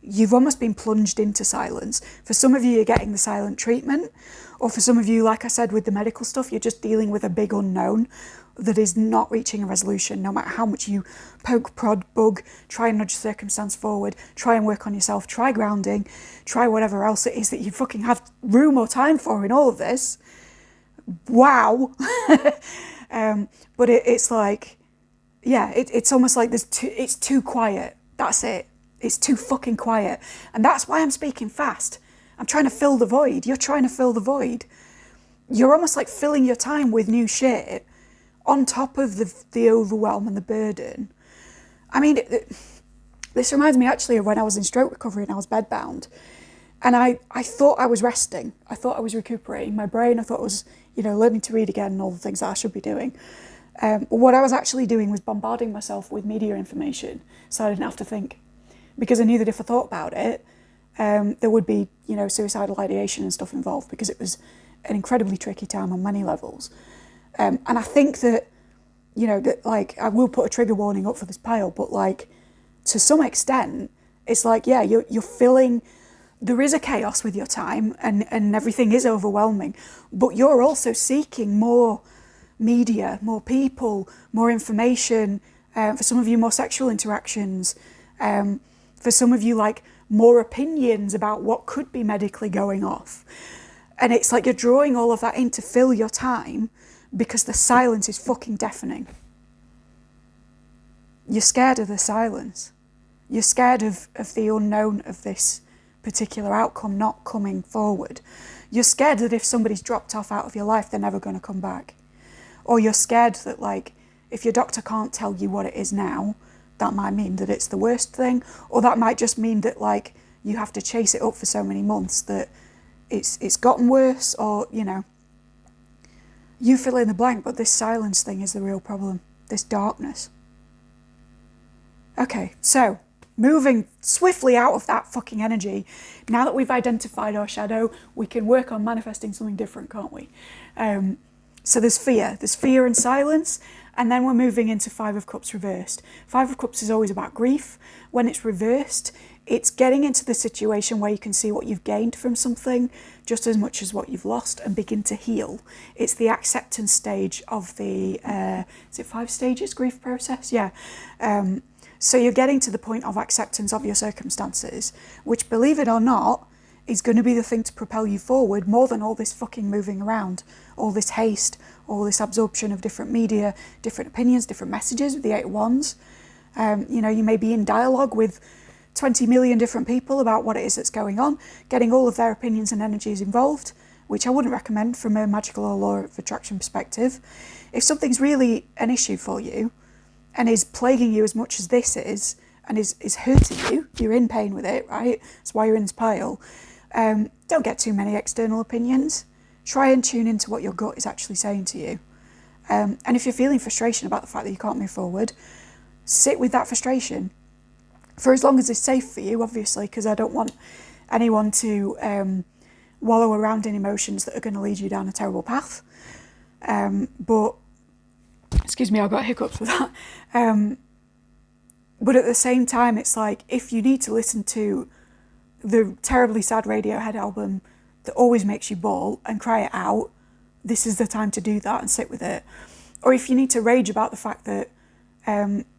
you've almost been plunged into silence. For some of you, you're getting the silent treatment. Or for some of you, like I said, with the medical stuff, you're just dealing with a big unknown that is not reaching a resolution. No matter how much you poke, prod, bug, try and nudge circumstance forward, try and work on yourself, try grounding, try whatever else it is that you fucking have room or time for in all of this. Wow. But it's like, yeah, it's almost like it's too quiet. That's it. It's too fucking quiet. And that's why I'm speaking fast. I'm trying to fill the void. You're trying to fill the void. You're almost like filling your time with new shit on top of the overwhelm and the burden. I mean, this reminds me actually of when I was in stroke recovery and I was bedbound. And I thought I was resting. I thought I was recuperating my brain. I thought I was, learning to read again and all the things that I should be doing. But what I was actually doing was bombarding myself with media information so I didn't have to think. Because I knew that if I thought about it, there would be, suicidal ideation and stuff involved, because it was an incredibly tricky time on many levels. And I think that, I will put a trigger warning up for this pile, but to some extent, it's you're filling. There is a chaos with your time and everything is overwhelming, but you're also seeking more media, more people, more information, for some of you more sexual interactions, for some of you more opinions about what could be medically going off. And it's like you're drawing all of that in to fill your time because the silence is fucking deafening. You're scared of the silence. You're scared of the unknown of this particular outcome not coming forward. You're scared that if somebody's dropped off out of your life, they're never going to come back. Or you're scared that if your doctor can't tell you what it is now, that might mean that it's the worst thing, or that might just mean that you have to chase it up for so many months that it's gotten worse, or you fill in the blank, but this silence thing is the real problem, this darkness. Okay, so moving swiftly out of that fucking energy, now that we've identified our shadow, we can work on manifesting something different, can't we? So there's fear and silence, and then we're moving into Five of Cups reversed. Five of Cups is always about grief. When it's reversed, it's getting into the situation where you can see what you've gained from something just as much as what you've lost and begin to heal. It's the acceptance stage of the, is it 5 stages grief process? Yeah. So you're getting to the point of acceptance of your circumstances, which, believe it or not, is going to be the thing to propel you forward more than all this fucking moving around, all this haste, all this absorption of different media, different opinions, different messages with the 8 of Wands. You may be in dialogue with 20 million different people about what it is that's going on, getting all of their opinions and energies involved, which I wouldn't recommend from a magical or law of attraction perspective. If something's really an issue for you and is plaguing you as much as this is, and is hurting you, you're in pain with it, right? That's why you're in this pile. Don't get too many external opinions. Try and tune into what your gut is actually saying to you. And if you're feeling frustration about the fact that you can't move forward, sit with that frustration for as long as it's safe for you, obviously, because I don't want anyone to wallow around in emotions that are going to lead you down a terrible path. But, excuse me, I've got hiccups with that. But at the same time, it's if you need to listen to the terribly sad Radiohead album that always makes you bawl and cry it out, this is the time to do that and sit with it. Or if you need to rage about the fact that,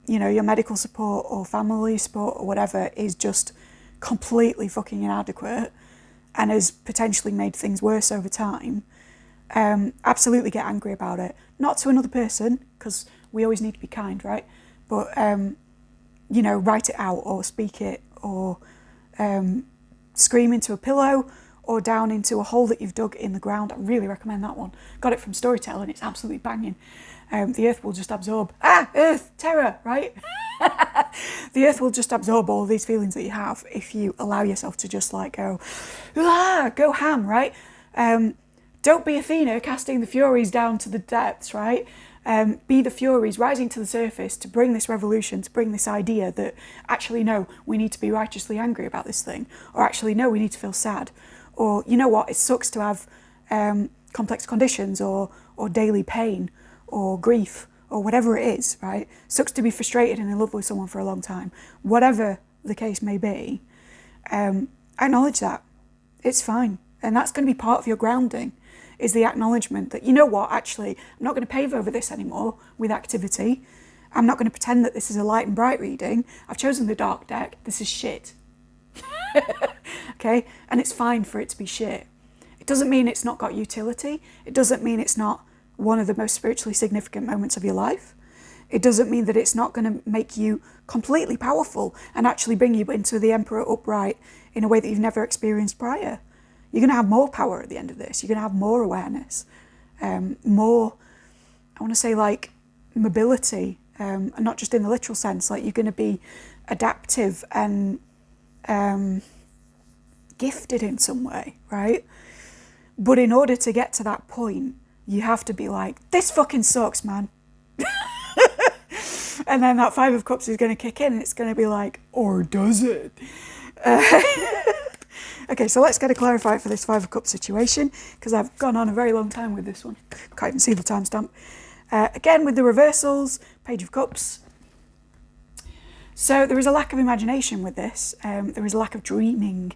your medical support or family support or whatever is just completely fucking inadequate and has potentially made things worse over time, absolutely get angry about it. Not to another person, because we always need to be kind, right? But, write it out or speak it or scream into a pillow or down into a hole that you've dug in the ground. I really recommend that one. Got it from Storytel and it's absolutely banging. The earth will just absorb. Earth, terror, right? The earth will just absorb all these feelings that you have if you allow yourself to just go ham, right? Don't be Athena casting the Furies down to the depths, right? Be the Furies rising to the surface to bring this revolution, to bring this idea that actually, no, we need to be righteously angry about this thing, or actually, no, we need to feel sad, or you know what, it sucks to have complex conditions or daily pain or grief or whatever it is, right? Sucks to be frustrated and in love with someone for a long time. Whatever the case may be, acknowledge that. It's fine. And that's going to be part of your grounding, is the acknowledgement that, you know what, actually, I'm not going to pave over this anymore with activity. I'm not going to pretend that this is a light and bright reading. I've chosen the dark deck. This is shit. Okay? And it's fine for it to be shit. It doesn't mean it's not got utility. It doesn't mean it's not one of the most spiritually significant moments of your life. It doesn't mean that it's not going to make you completely powerful and actually bring you into the Emperor upright in a way that you've never experienced prior. You're going to have more power at the end of this. You're going to have more awareness, more, I want to say, like, mobility, and not just in the literal sense. Like, you're going to be adaptive and gifted in some way, right? But in order to get to that point, you have to be like, this fucking sucks, man. And then that Five of Cups is going to kick in and it's going to be like, or does it? Okay, so let's get a clarifier for this Five of Cups situation, because I've gone on a very long time with this one. Can't even see the timestamp. Again, with the reversals, Page of Cups. So there is a lack of imagination with this. There is a lack of dreaming.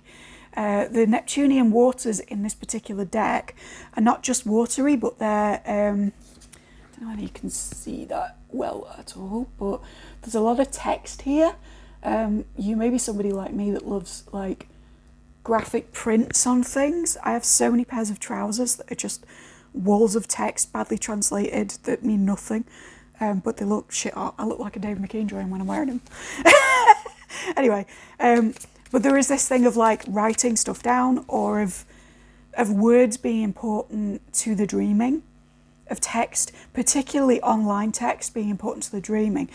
The Neptunian waters in this particular deck are not just watery, but they're, I don't know whether you can see that well at all, but there's a lot of text here. You may be somebody like me that loves like graphic prints on things. I have so many pairs of trousers that are just walls of text badly translated that mean nothing, but they look shit. I look like a Dave McKean drawing when I'm wearing them. Anyway, but there is this thing of like writing stuff down, or of words being important to the dreaming, of text, particularly online text being important to the dreaming.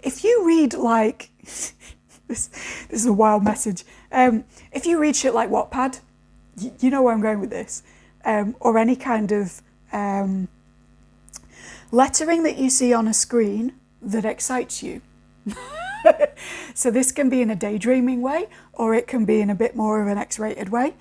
If you read like, this is a wild message, if you read shit like Wattpad, you know where I'm going with this, or any kind of lettering that you see on a screen that excites you. So this can be in a daydreaming way, or it can be in a bit more of an X-rated way.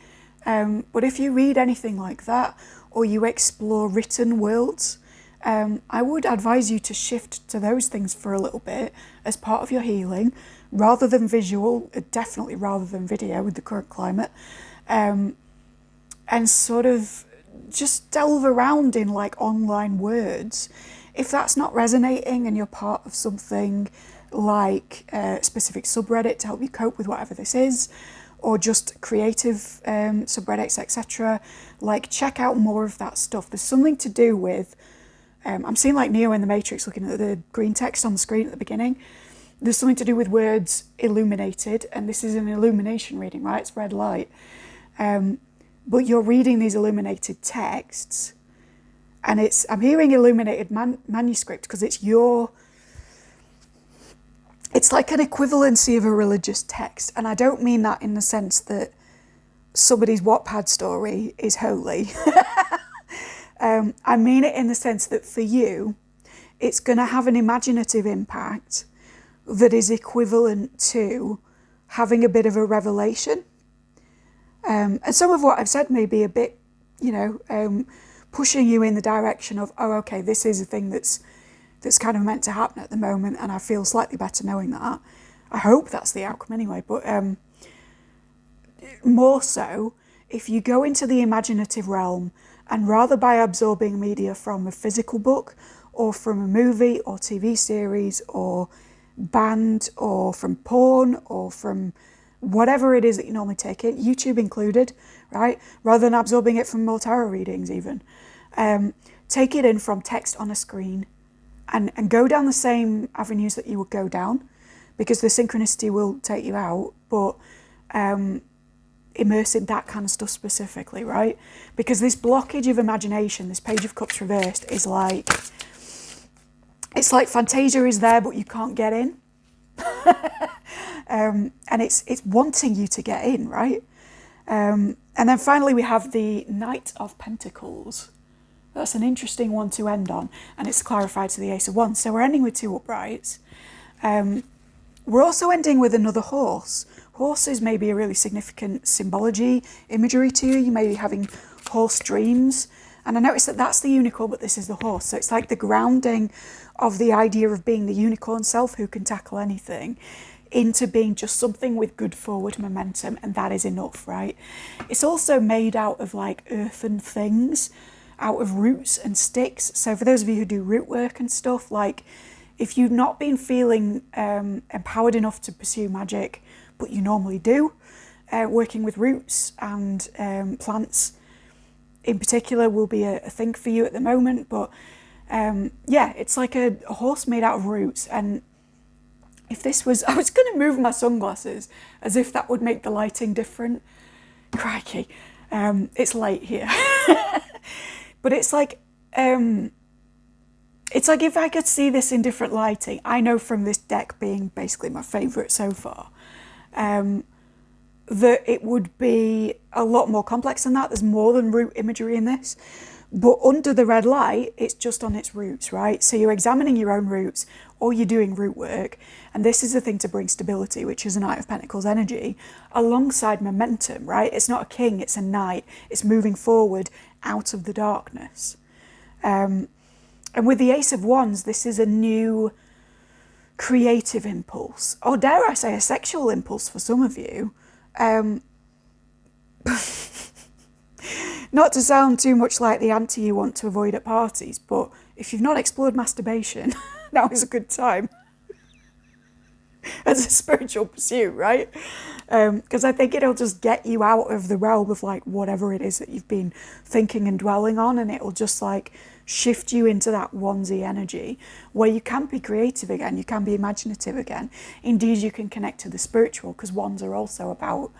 But if you read anything like that, or you explore written worlds, I would advise you to shift to those things for a little bit as part of your healing, rather than visual, definitely rather than video with the current climate, and sort of just delve around in like online words. If that's not resonating and you're part of something like a specific subreddit to help you cope with whatever this is, or just creative subreddits, etc., like check out more of that stuff. There's something to do with, I'm seeing like Neo in the Matrix looking at the green text on the screen at the beginning. There's something to do with words illuminated, and this is an illumination reading, right? It's red light. But you're reading these illuminated texts, and I'm hearing illuminated manuscript because it's like an equivalency of a religious text. And I don't mean that in the sense that somebody's Wattpad story is holy. I mean it in the sense that for you, it's going to have an imaginative impact that is equivalent to having a bit of a revelation. And some of what I've said may be a bit, pushing you in the direction of, oh, okay, this is a thing that's kind of meant to happen at the moment, and I feel slightly better knowing that. I hope that's the outcome anyway, but more so, if you go into the imaginative realm, and rather by absorbing media from a physical book, or from a movie, or TV series, or band, or from porn, or from whatever it is that you normally take in, YouTube included, right? Rather than absorbing it from more tarot readings even. Take it in from text on a screen, and go down the same avenues that you would go down, because the synchronicity will take you out, but immerse in that kind of stuff specifically, right? Because this blockage of imagination, this Page of Cups reversed, is like, it's like Fantasia is there, but you can't get in. And it's wanting you to get in, right? And then finally we have the Knight of Pentacles. That's an interesting one to end on, and it's clarified to the Ace of Wands. So we're ending with two uprights. We're also ending with another horse. Horses may be a really significant symbology, imagery to you. You may be having horse dreams. And I noticed that that's the unicorn, but this is the horse. So it's like the grounding of the idea of being the unicorn self who can tackle anything into being just something with good forward momentum, and that is enough, right? It's also made out of like earthen things, out of roots and sticks. So for those of you who do root work and stuff, like if you've not been feeling empowered enough to pursue magic, but you normally do, working with roots and plants in particular will be a thing for you at the moment. But Yeah, it's like a horse made out of roots. And if this was, I was going to move my sunglasses as if that would make the lighting different. Crikey. It's late here. But it's like if I could see this in different lighting. I know from this deck being basically my favourite so far, that it would be a lot more complex than that. There's more than root imagery in this. But under the red light, it's just on its roots, right? So you're examining your own roots, or you're doing root work. And this is the thing to bring stability, which is a Knight of Pentacles energy, alongside momentum, right? It's not a king, it's a knight. It's moving forward out of the darkness. And with the Ace of Wands, this is a new creative impulse, or dare I say a sexual impulse for some of you. Not to sound too much like the auntie you want to avoid at parties, but if you've not explored masturbation, now is a good time as a spiritual pursuit, right? Because I think it'll just get you out of the realm of like whatever it is that you've been thinking and dwelling on, and it'll just like shift you into that onesie energy where you can be creative again, you can be imaginative again. Indeed, you can connect to the spiritual, because wands are also about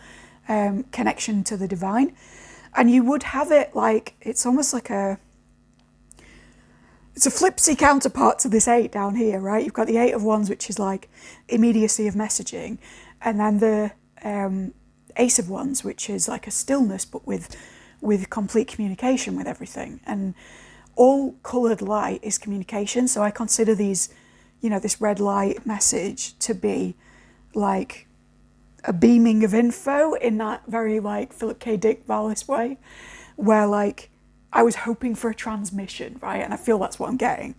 connection to the divine. And you would have it like, it's almost like it's a flipsy counterpart to this 8 down here, right? You've got the 8 of Wands, which is like immediacy of messaging. And then the Ace of Wands, which is like a stillness, but with complete communication with everything. And all coloured light is communication. So I consider these, you know, this red light message to be like a beaming of info in that very like Philip K. Dick Vallis way, where like I was hoping for a transmission, right? And I feel that's what I'm getting.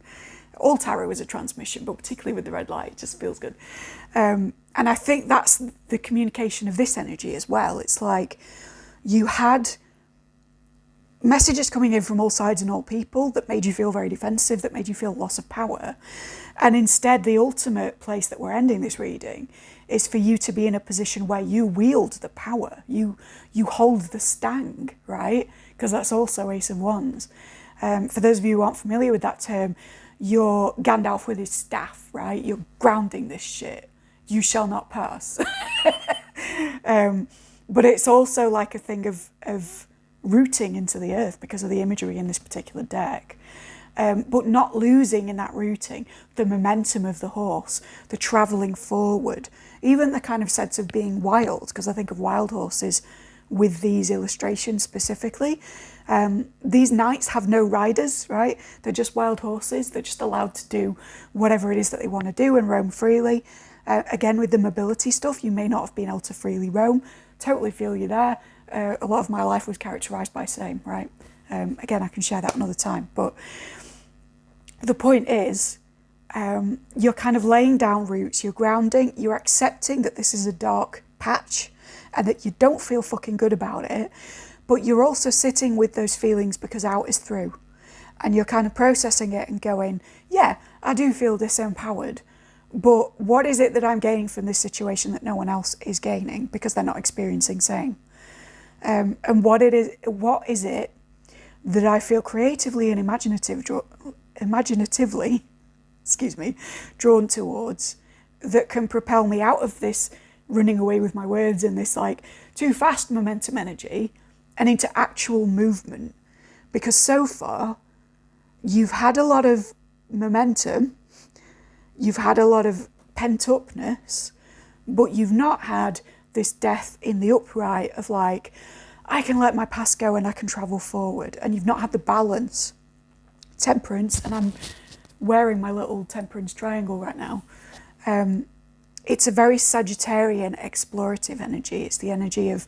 All tarot is a transmission, but particularly with the red light, it just feels good. And I think that's the communication of this energy as well. It's like you had messages coming in from all sides and all people that made you feel very defensive, that made you feel loss of power. And instead, the ultimate place that we're ending this reading is for you to be in a position where you wield the power. You hold the stang, right? Because that's also Ace of Wands. For those of you who aren't familiar with that term, you're Gandalf with his staff, right? You're grounding this shit. You shall not pass. But it's also like a thing of rooting into the earth because of the imagery in this particular deck. But not losing in that rooting the momentum of the horse, the travelling forward, even the kind of sense of being wild, because I think of wild horses with these illustrations specifically. These knights have no riders, right? They're just wild horses. They're just allowed to do whatever it is that they want to do and roam freely. Again, with the mobility stuff, you may not have been able to freely roam. Totally feel you there. A lot of my life was characterised by same, right? Again, I can share that another time. But the point is, you're kind of laying down roots, you're grounding, you're accepting that this is a dark patch and that you don't feel fucking good about it, but you're also sitting with those feelings because out is through. And you're kind of processing it and going, yeah, I do feel disempowered, but what is it that I'm gaining from this situation that no one else is gaining because they're not experiencing same? And what is it that I feel creatively and imaginatively, drawn towards, that can propel me out of this running away with my words and this like too fast momentum energy and into actual movement? Because so far you've had a lot of momentum, you've had a lot of pent upness, but you've not had this death in the upright of like, I can let my past go and I can travel forward. And you've not had the balance, temperance, and I'm wearing my little temperance triangle right now. It's a very Sagittarian explorative energy. It's the energy of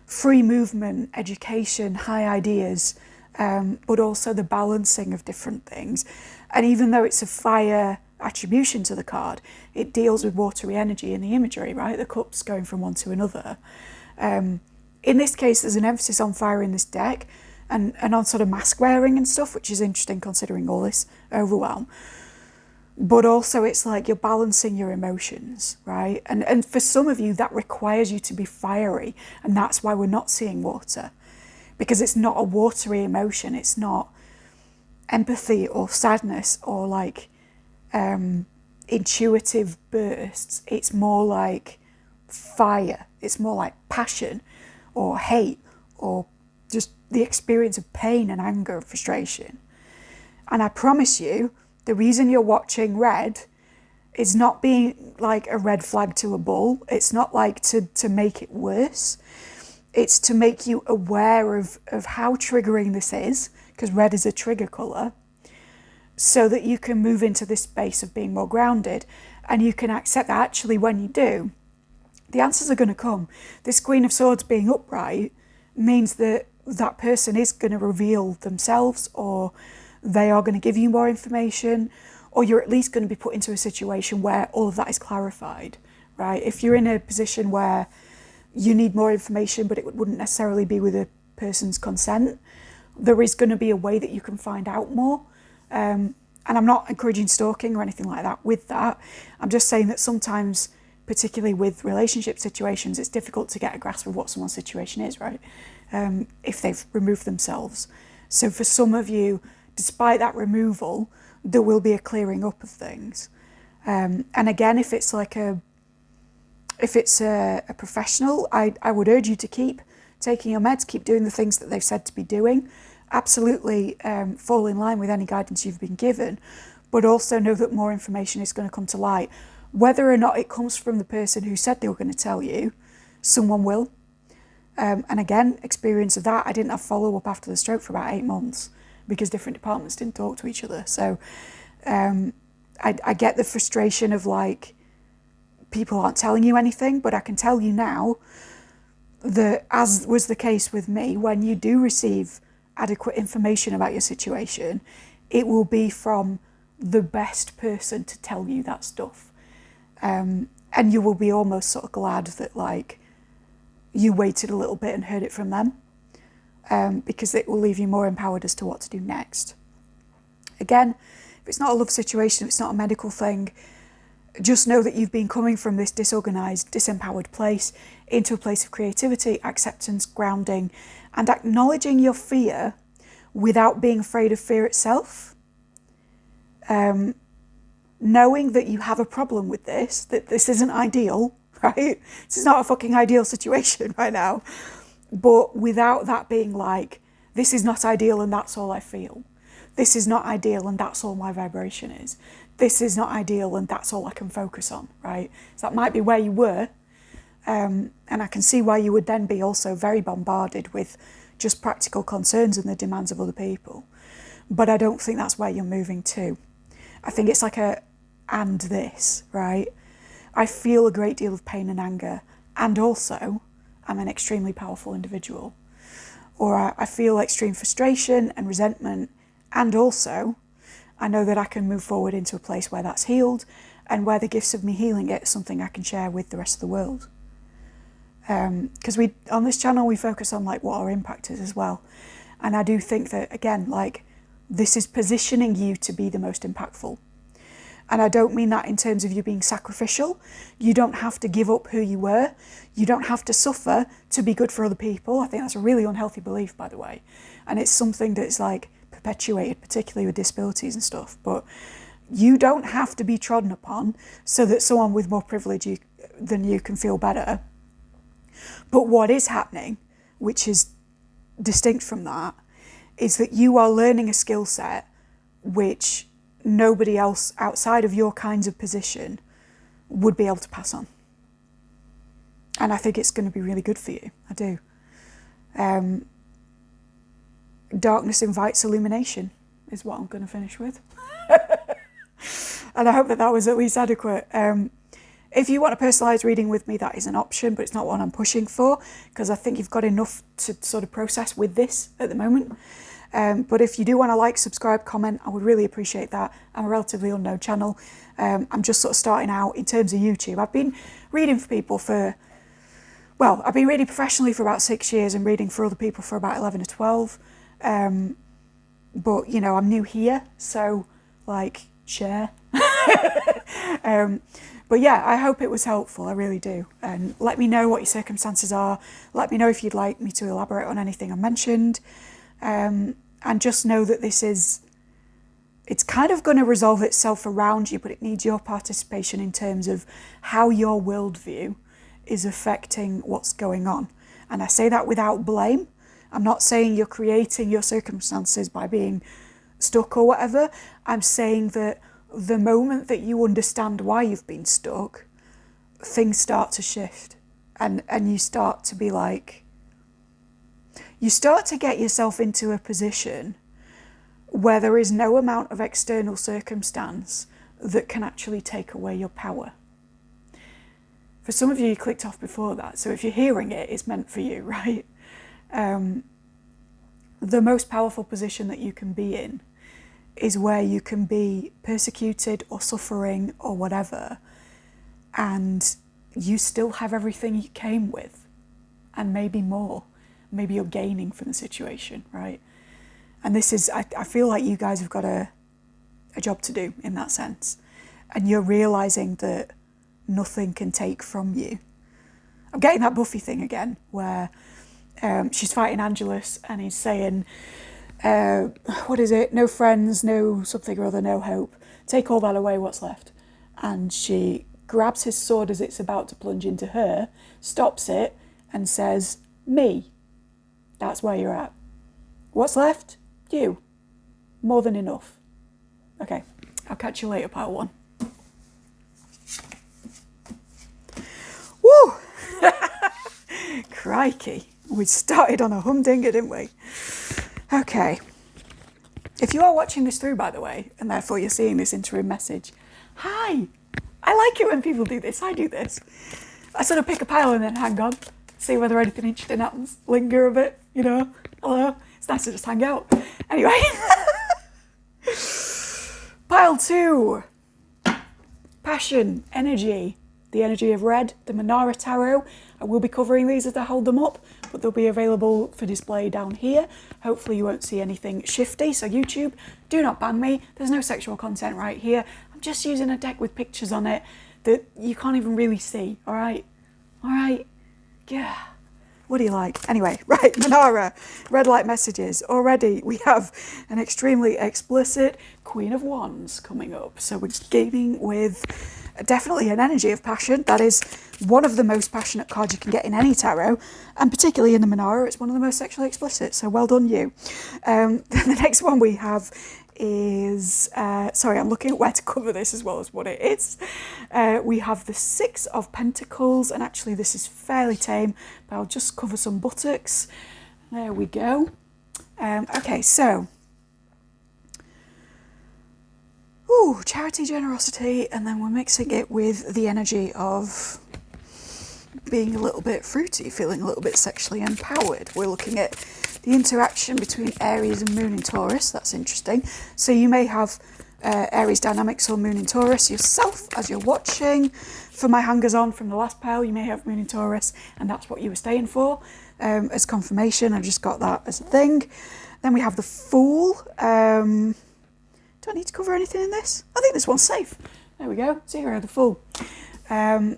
free movement, education, high ideas, but also the balancing of different things. And even though it's a fire attribution to the card, it deals with watery energy in the imagery, right? The cups going from one to another. In this case, there's an emphasis on fire in this deck and on sort of mask wearing and stuff, which is interesting considering all this overwhelm. But also it's like you're balancing your emotions, right? And for some of you, that requires you to be fiery. And that's why we're not seeing water, because it's not a watery emotion. It's not empathy or sadness or like intuitive bursts. It's more like fire. It's more like passion or hate or just the experience of pain and anger and frustration. And I promise you, the reason you're watching red is not being like a red flag to a bull. It's not like to make it worse. It's to make you aware of how triggering this is, because red is a trigger colour, so that you can move into this space of being more grounded. And you can accept that actually when you do, the answers are going to come. This Queen of Swords being upright means that that person is going to reveal themselves, or they are going to give you more information, or you're at least going to be put into a situation where all of that is clarified, right? If you're in a position where you need more information, but it wouldn't necessarily be with a person's consent, there is going to be a way that you can find out more. And I'm not encouraging stalking or anything like that with that. I'm just saying that sometimes, particularly with relationship situations, it's difficult to get a grasp of what someone's situation is, right? If they've removed themselves. So for some of you, despite that removal, there will be a clearing up of things. And again, if it's a professional, I would urge you to keep taking your meds, keep doing the things that they've said to be doing. Absolutely fall in line with any guidance you've been given, but also know that more information is going to come to light. Whether or not it comes from the person who said they were going to tell you, someone will. And again, experience of that, I didn't have follow-up after the stroke for about 8 months because different departments didn't talk to each other. So I get the frustration of like, people aren't telling you anything, but I can tell you now that, as was the case with me, when you do receive adequate information about your situation, it will be from the best person to tell you that stuff. And you will be almost sort of glad that like you waited a little bit and heard it from them, because it will leave you more empowered as to what to do next. Again, if it's not a love situation, if it's not a medical thing, just know that you've been coming from this disorganised, disempowered place into a place of creativity, acceptance, grounding, and acknowledging your fear without being afraid of fear itself. Knowing that you have a problem with this, that this isn't ideal, right? This is not a fucking ideal situation right now. But without that being like, this is not ideal and that's all I feel. This is not ideal and that's all my vibration is. This is not ideal and that's all I can focus on, right? So that might be where you were. And I can see why you would then be also very bombarded with just practical concerns and the demands of other people. But I don't think that's where you're moving to. I think it's like and this, right? I feel a great deal of pain and anger, and also I'm an extremely powerful individual. Or I feel extreme frustration and resentment, and also I know that I can move forward into a place where that's healed, and where the gifts of me healing it is something I can share with the rest of the world. Because on this channel we focus on like what our impact is as well. And I do think that, again, like, this is positioning you to be the most impactful. And I don't mean that in terms of you being sacrificial. You don't have to give up who you were. You don't have to suffer to be good for other people. I think that's a really unhealthy belief, by the way. And it's something that's like perpetuated, particularly with disabilities and stuff. But you don't have to be trodden upon so that someone with more privilege than you can feel better. But what is happening, which is distinct from that, is that you are learning a skill set which nobody else outside of your kinds of position would be able to pass on. And I think it's going to be really good for you. I do. Darkness invites illumination is what I'm going to finish with. And I hope that was at least adequate. If you want a personalised reading with me, that is an option, but it's not one I'm pushing for, because I think you've got enough to sort of process with this at the moment. But if you do want to like, subscribe, comment, I would really appreciate that. I'm a relatively unknown channel. I'm just sort of starting out in terms of YouTube. I've been reading for people I've been reading professionally for about 6 years and reading for other people for about 11 or 12. But, you know, I'm new here, so, like, share. But yeah, I hope it was helpful, I really do. And let me know what your circumstances are. Let me know if you'd like me to elaborate on anything I mentioned. And just know that this is it's kind of going to resolve itself around you, but it needs your participation in terms of how your worldview is affecting what's going on. And I say that without blame. I'm not saying you're creating your circumstances by being stuck or whatever. I'm saying that the moment that you understand why you've been stuck, things start to shift. And you start to be like, you start to get yourself into a position where there is no amount of external circumstance that can actually take away your power. For some of you, you clicked off before that, so if you're hearing it, it's meant for you, right? The most powerful position that you can be in is where you can be persecuted or suffering or whatever, and you still have everything you came with, and maybe more. Maybe you're gaining from the situation, right? And this is, I feel like you guys have got a job to do in that sense. And you're realising that nothing can take from you. I'm getting that Buffy thing again, where she's fighting Angelus and he's saying, what is it? No friends, no something or other, no hope. Take all that away, what's left? And she grabs his sword as it's about to plunge into her, stops it and says, me. That's where you're at. What's left? You. More than enough. Okay, I'll catch you later, part 1. Woo! Crikey. We started on a humdinger, didn't we? Okay. If you are watching this through, by the way, and therefore you're seeing this interim message, hi! I like it when people do this. I do this. I sort of pick a pile and then hang on, see whether anything interesting happens, linger a bit, you know. Hello. It's nice to just hang out. Anyway. Pile 2. Passion, energy. The energy of red, the Manara tarot. I will be covering these as I hold them up, but they'll be available for display down here. Hopefully you won't see anything shifty, so YouTube, do not ban me. There's no sexual content right here. I'm just using a deck with pictures on it that you can't even really see, all right? All right? Yeah. What do you like? Anyway, right, Manara, red light messages. Already we have an extremely explicit Queen of Wands coming up. So we're gaining with definitely an energy of passion. That is one of the most passionate cards you can get in any tarot, and particularly in the Manara, it's one of the most sexually explicit. So well done, you. The next one we have is, sorry, I'm looking at where to cover this as well as what it is. We have the 6 of Pentacles, and actually this is fairly tame, but I'll just cover some buttocks. There we go. Okay, so, charity, generosity, and then we're mixing it with the energy of being a little bit fruity, feeling a little bit sexually empowered. We're looking at the interaction between Aries and Moon in Taurus. That's interesting. So you may have Aries dynamics or Moon in Taurus yourself as you're watching. For my hangers on from the last pile, you may have Moon in Taurus, and that's what you were staying for as confirmation. I've just got that as a thing. Then we have the Fool. Do I need to cover anything in this? I think this one's safe. There we go. 0, the Fool. And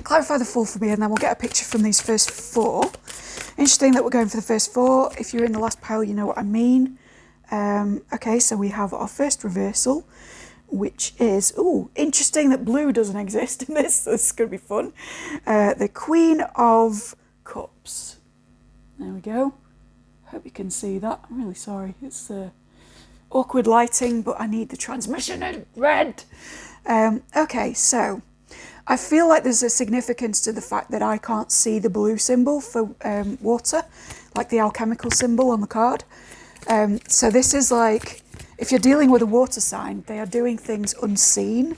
clarify the Fool for me, and then we'll get a picture from these first 4. Interesting that we're going for the first 4. If you're in the last pile, you know what I mean. Okay, so we have our first reversal, which is, interesting that blue doesn't exist in this. So this is going to be fun. The Queen of Cups. There we go. Hope you can see that. I'm really sorry. It's awkward lighting, but I need the transmission in red. Okay, so I feel like there's a significance to the fact that I can't see the blue symbol for water, like the alchemical symbol on the card. So this is like, if you're dealing with a water sign, they are doing things unseen.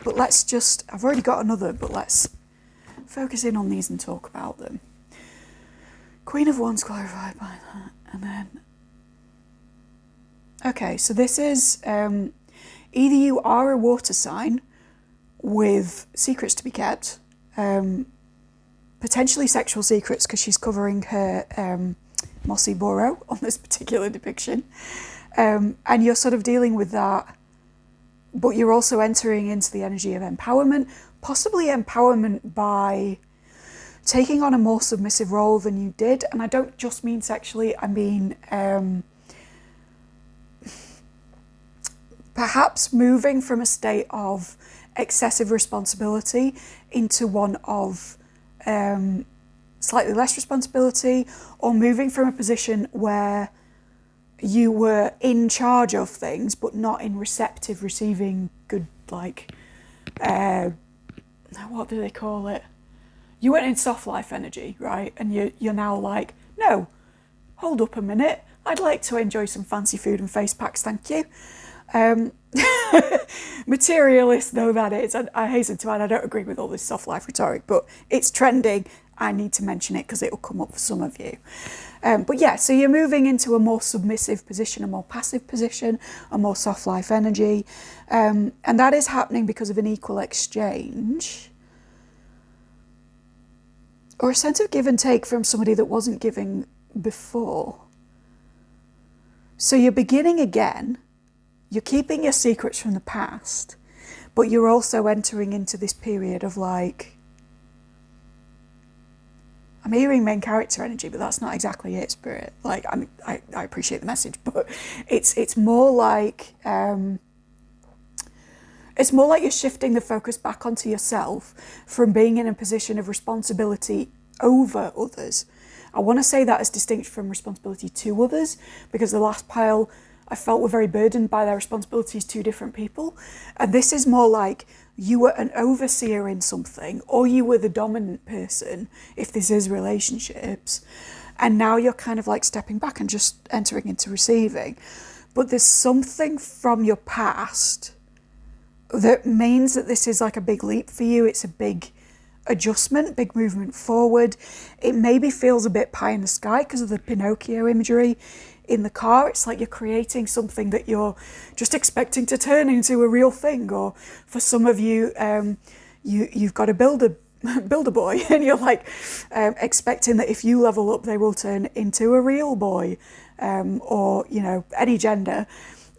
But let's just, I've already got another, but let's focus in on these and talk about them. Queen of Wands clarified by that, and then... Okay, so this is either you are a water sign with secrets to be kept, potentially sexual secrets because she's covering her mossy bordeaux on this particular depiction, and you're sort of dealing with that, but you're also entering into the energy of empowerment, possibly empowerment by taking on a more submissive role than you did, and I don't just mean sexually, I mean perhaps moving from a state of excessive responsibility into one of slightly less responsibility, or moving from a position where you were in charge of things but not in receptive receiving good, like, what do they call it? You went in soft life energy, right? And you're now like, no, hold up a minute. I'd like to enjoy some fancy food and face packs, thank you. Materialist though that is, I hasten to add, I don't agree with all this soft life rhetoric, but it's trending. I need to mention it because it will come up for some of you. But yeah, so you're moving into a more submissive position, a more passive position, a more soft life energy. And that is happening because of an equal exchange, or a sense of give and take from somebody that wasn't giving before. So you're beginning again, you're keeping your secrets from the past, but you're also entering into this period of like, I'm hearing main character energy, but that's not exactly it, Spirit. Like, I appreciate the message, but it's more like you're shifting the focus back onto yourself from being in a position of responsibility over others. I want to say that as distinct from responsibility to others, because the last pile I felt were very burdened by their responsibilities to different people. And this is more like you were an overseer in something, or you were the dominant person, if this is relationships, and now you're kind of like stepping back and just entering into receiving. But there's something from your past that means that this is like a big leap for you. It's a big adjustment, big movement forward. It maybe feels a bit pie in the sky because of the Pinocchio imagery in the car. It's like you're creating something that you're just expecting to turn into a real thing. Or for some of you, you've got to build a boy, and you're like expecting that if you level up, they will turn into a real boy, or any gender,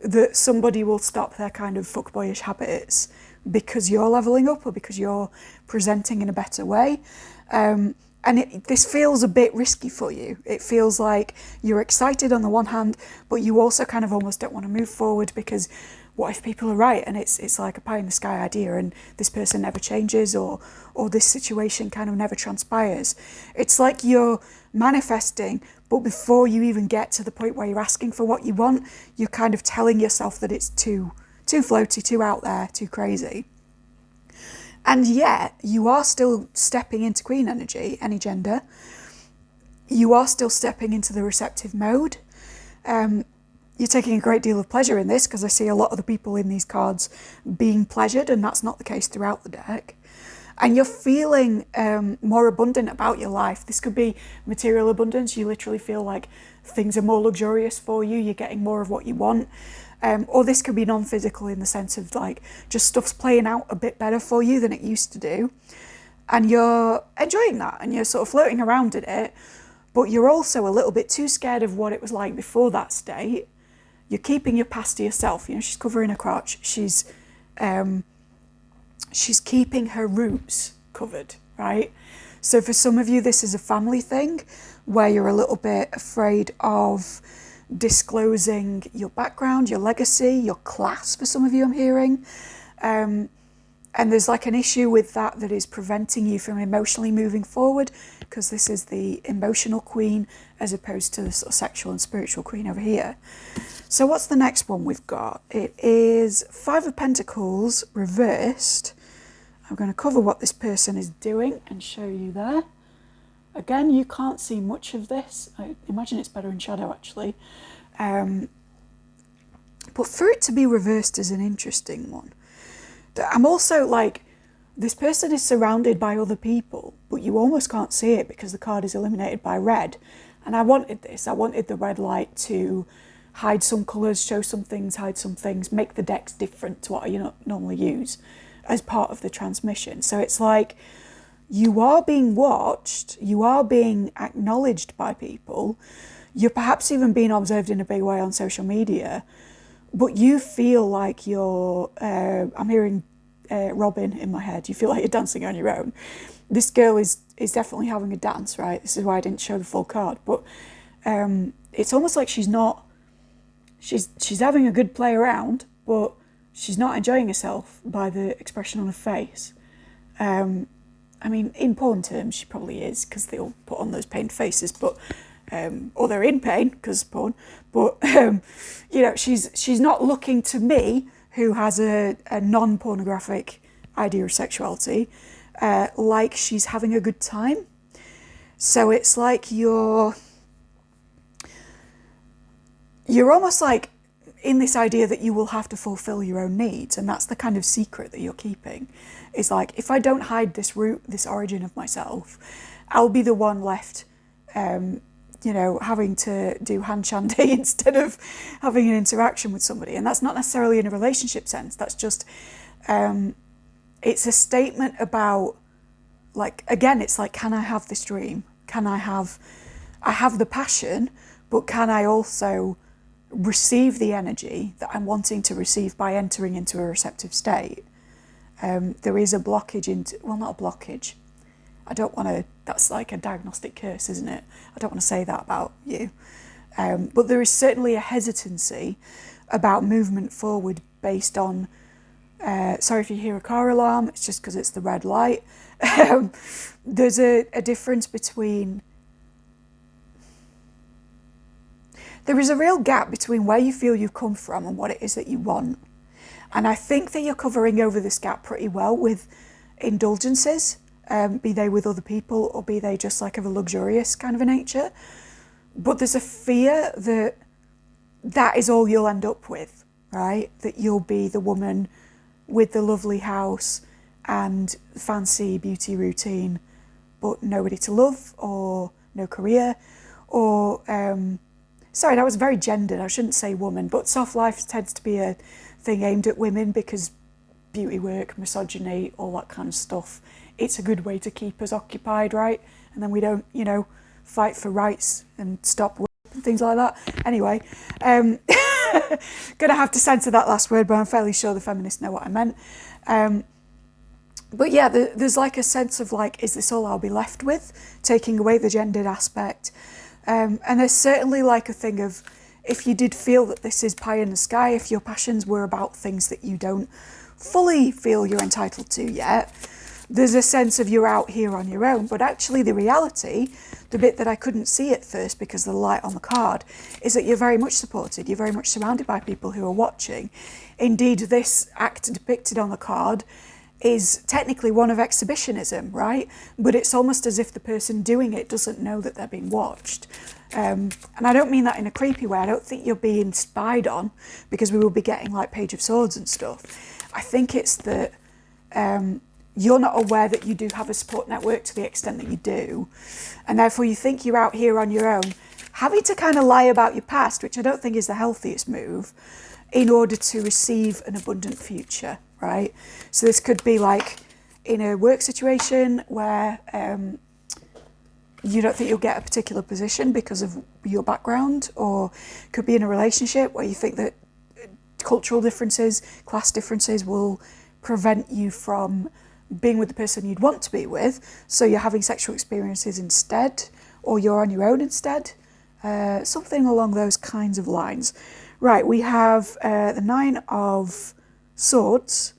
that somebody will stop their kind of fuckboyish habits because you're leveling up or because you're presenting in a better way. And this feels a bit risky for you. It feels like you're excited on the one hand, but you also kind of almost don't want to move forward because what if people are right and it's like a pie in the sky idea and this person never changes, or this situation kind of never transpires. It's like you're manifesting, but before you even get to the point where you're asking for what you want, you're kind of telling yourself that it's too floaty, too out there, too crazy. And yet, you are still stepping into Queen energy, any gender. You are still stepping into the receptive mode. You're taking a great deal of pleasure in this, because I see a lot of the people in these cards being pleasured, and that's not the case throughout the deck. And you're feeling more abundant about your life. This could be material abundance. You literally feel like things are more luxurious for you. You're getting more of what you want. Or this could be non-physical in the sense of like just stuff's playing out a bit better for you than it used to do. And you're enjoying that and you're sort of floating around in it, but you're also a little bit too scared of what it was like before that state. You're keeping your past to yourself. She's covering her crotch. She's keeping her roots covered, right? So for some of you, this is a family thing where you're a little bit afraid of disclosing your background, your legacy, your class, for some of you I'm hearing. And there's like an issue with that is preventing you from emotionally moving forward, because this is the emotional queen as opposed to the sort of sexual and spiritual queen over here. So what's the next one we've got? It is 5 of Pentacles reversed. I'm going to cover what this person is doing and show you there. Again, you can't see much of this. I imagine it's better in shadow, actually. But for it to be reversed is an interesting one. I'm also like, this person is surrounded by other people, but you almost can't see it because the card is illuminated by red. And I wanted this. I wanted the red light to hide some colours, show some things, hide some things, make the decks different to what I normally use as part of the transmission. So it's like, you are being watched, you are being acknowledged by people, you're perhaps even being observed in a big way on social media, but you feel like you're, I'm hearing Robin in my head, you feel like you're dancing on your own. This girl is definitely having a dance, right? This is why I didn't show the full card, but it's almost like she's having a good play around, but she's not enjoying herself by the expression on her face. I mean, in porn terms, she probably is, because they all put on those pained faces, but or they're in pain because porn. But you know, she's not looking to me, who has a non-pornographic idea of sexuality, like she's having a good time. So it's like you're almost like in this idea that you will have to fulfill your own needs, and that's the kind of secret that you're keeping. It's like, if I don't hide this root, this origin of myself, I'll be the one left, you know, having to do hand shandy instead of having an interaction with somebody. And that's not necessarily in a relationship sense. That's just, it's a statement about, like, again, it's like, can I have this dream? Can I have the passion, but can I also receive the energy that I'm wanting to receive by entering into a receptive state? There is a blockage into, well, not a blockage. I don't want to, that's like a diagnostic curse, isn't it? I don't want to say that about you. But there is certainly a hesitancy about movement forward based on, sorry if you hear a car alarm, it's just because it's the red light. There's a difference between, there is a real gap between where you feel you've come from and what it is that you want. And I think that you're covering over this gap pretty well with indulgences, be they with other people or be they just like of a luxurious kind of a nature. But there's a fear that that is all you'll end up with, right? That you'll be the woman with the lovely house and fancy beauty routine, but nobody to love or no career or, sorry, that was very gendered. I shouldn't say woman, but soft life tends to be a thing aimed at women because beauty work, misogyny, all that kind of stuff. It's a good way to keep us occupied, right? And then we don't, you know, fight for rights and stop work and things like that. Anyway, gonna have to censor that last word, but I'm fairly sure the feminists know what I meant. But yeah, there's like a sense of like, is this all I'll be left with? Taking away the gendered aspect. And there's certainly like a thing of, if you did feel that this is pie in the sky, if your passions were about things that you don't fully feel you're entitled to yet, there's a sense of you're out here on your own. But actually the reality, the bit that I couldn't see at first because of the light on the card, is that you're very much supported. You're very much surrounded by people who are watching. Indeed, this act depicted on the card is technically one of exhibitionism, right? But it's almost as if the person doing it doesn't know that they're being watched. And I don't mean that in a creepy way. I don't think you're being spied on, because we will be getting like Page of Swords and stuff. I think it's that you're not aware that you do have a support network to the extent that you do. And therefore you think you're out here on your own, having to kind of lie about your past, which I don't think is the healthiest move, in order to receive an abundant future, right? So this could be like in a work situation where you don't think you'll get a particular position because of your background, or could be in a relationship where you think that cultural differences, class differences will prevent you from being with the person you'd want to be with, so you're having sexual experiences instead, or you're on your own instead, something along those kinds of lines. Right, we have the Nine of Swords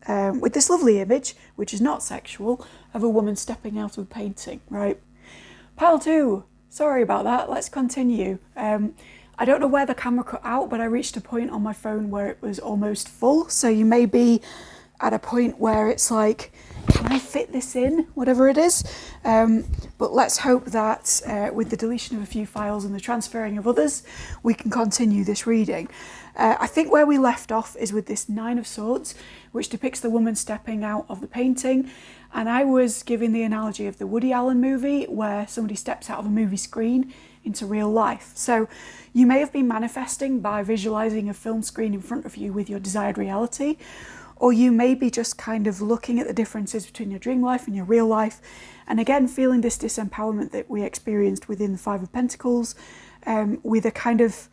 with this lovely image, which is not sexual, of a woman stepping out of a painting, right? Pile 2, sorry about that, let's continue. I don't know where the camera cut out, but I reached a point on my phone where it was almost full, so you may be at a point where it's like, can I fit this in, whatever it is? But let's hope that with the deletion of a few files and the transferring of others, we can continue this reading. I think where we left off is with this Nine of Swords, which depicts the woman stepping out of the painting. And I was giving the analogy of the Woody Allen movie, where somebody steps out of a movie screen into real life. So you may have been manifesting by visualizing a film screen in front of you with your desired reality, or you may be just kind of looking at the differences between your dream life and your real life, and again feeling this disempowerment that we experienced within the Five of Pentacles, with a kind of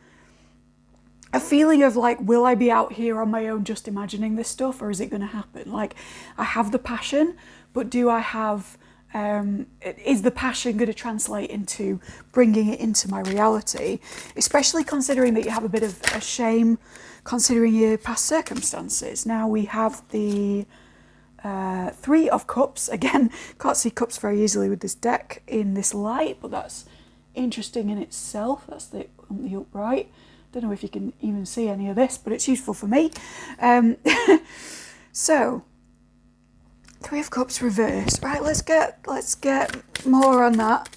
a feeling of like, will I be out here on my own just imagining this stuff, or is it going to happen? Like, I have the passion, but do I have Is the passion going to translate into bringing it into my reality? Especially considering that you have a bit of a shame considering your past circumstances. Now we have the Three of Cups. Again, can't see cups very easily with this deck in this light, but that's interesting in itself. That's the upright. Don't know if you can even see any of this, but it's useful for me. So, Three of Cups reversed. Right, let's get more on that.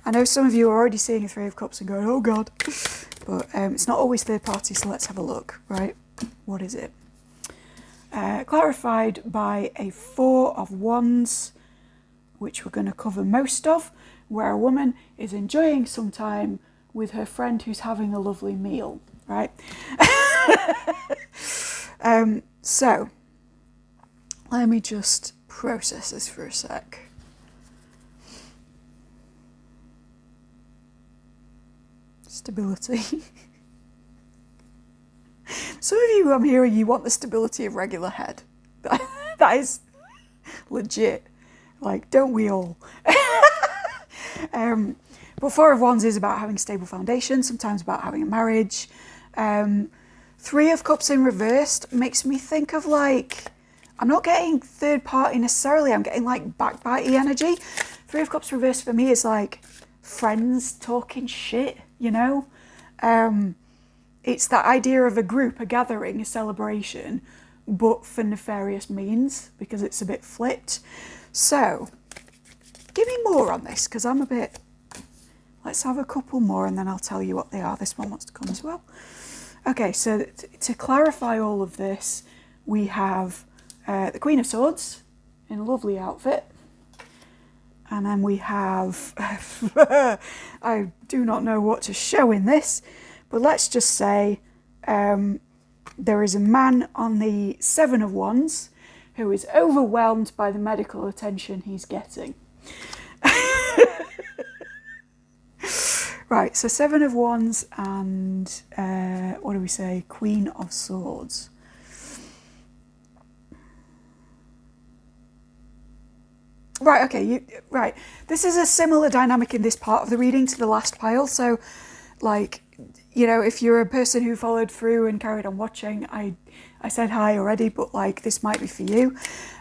I know some of you are already seeing a Three of Cups and going, oh God. But it's not always third party, so let's have a look, right? What is it? Clarified by a Four of Wands, which we're going to cover most of, where a woman is enjoying some time with her friend who's having a lovely meal, right? So, let me just process this for a sec. Stability. Some of you, I'm hearing, you want the stability of regular head. That is legit. Like, don't we all? But Four of Wands is about having a stable foundation, sometimes about having a marriage. Three of Cups in reversed makes me think of, like, I'm not getting third party necessarily, I'm getting like backbitey energy. Three of Cups reversed for me is like friends talking shit, you know? It's that idea of a group, a gathering, a celebration, but for nefarious means, because it's a bit flipped. So, give me more on this, because I'm a bit... Let's have a couple more and then I'll tell you what they are. This one wants to come as well. Okay, so to clarify all of this, we have the Queen of Swords in a lovely outfit. And then we have... I do not know what to show in this, but let's just say there is a man on the Seven of Wands who is overwhelmed by the medical attention he's getting. Right, so Seven of Wands and, what do we say, Queen of Swords. Right, okay, right. This is a similar dynamic in this part of the reading to the last pile. So, like, you know, if you're a person who followed through and carried on watching, I said hi already, but, like, this might be for you.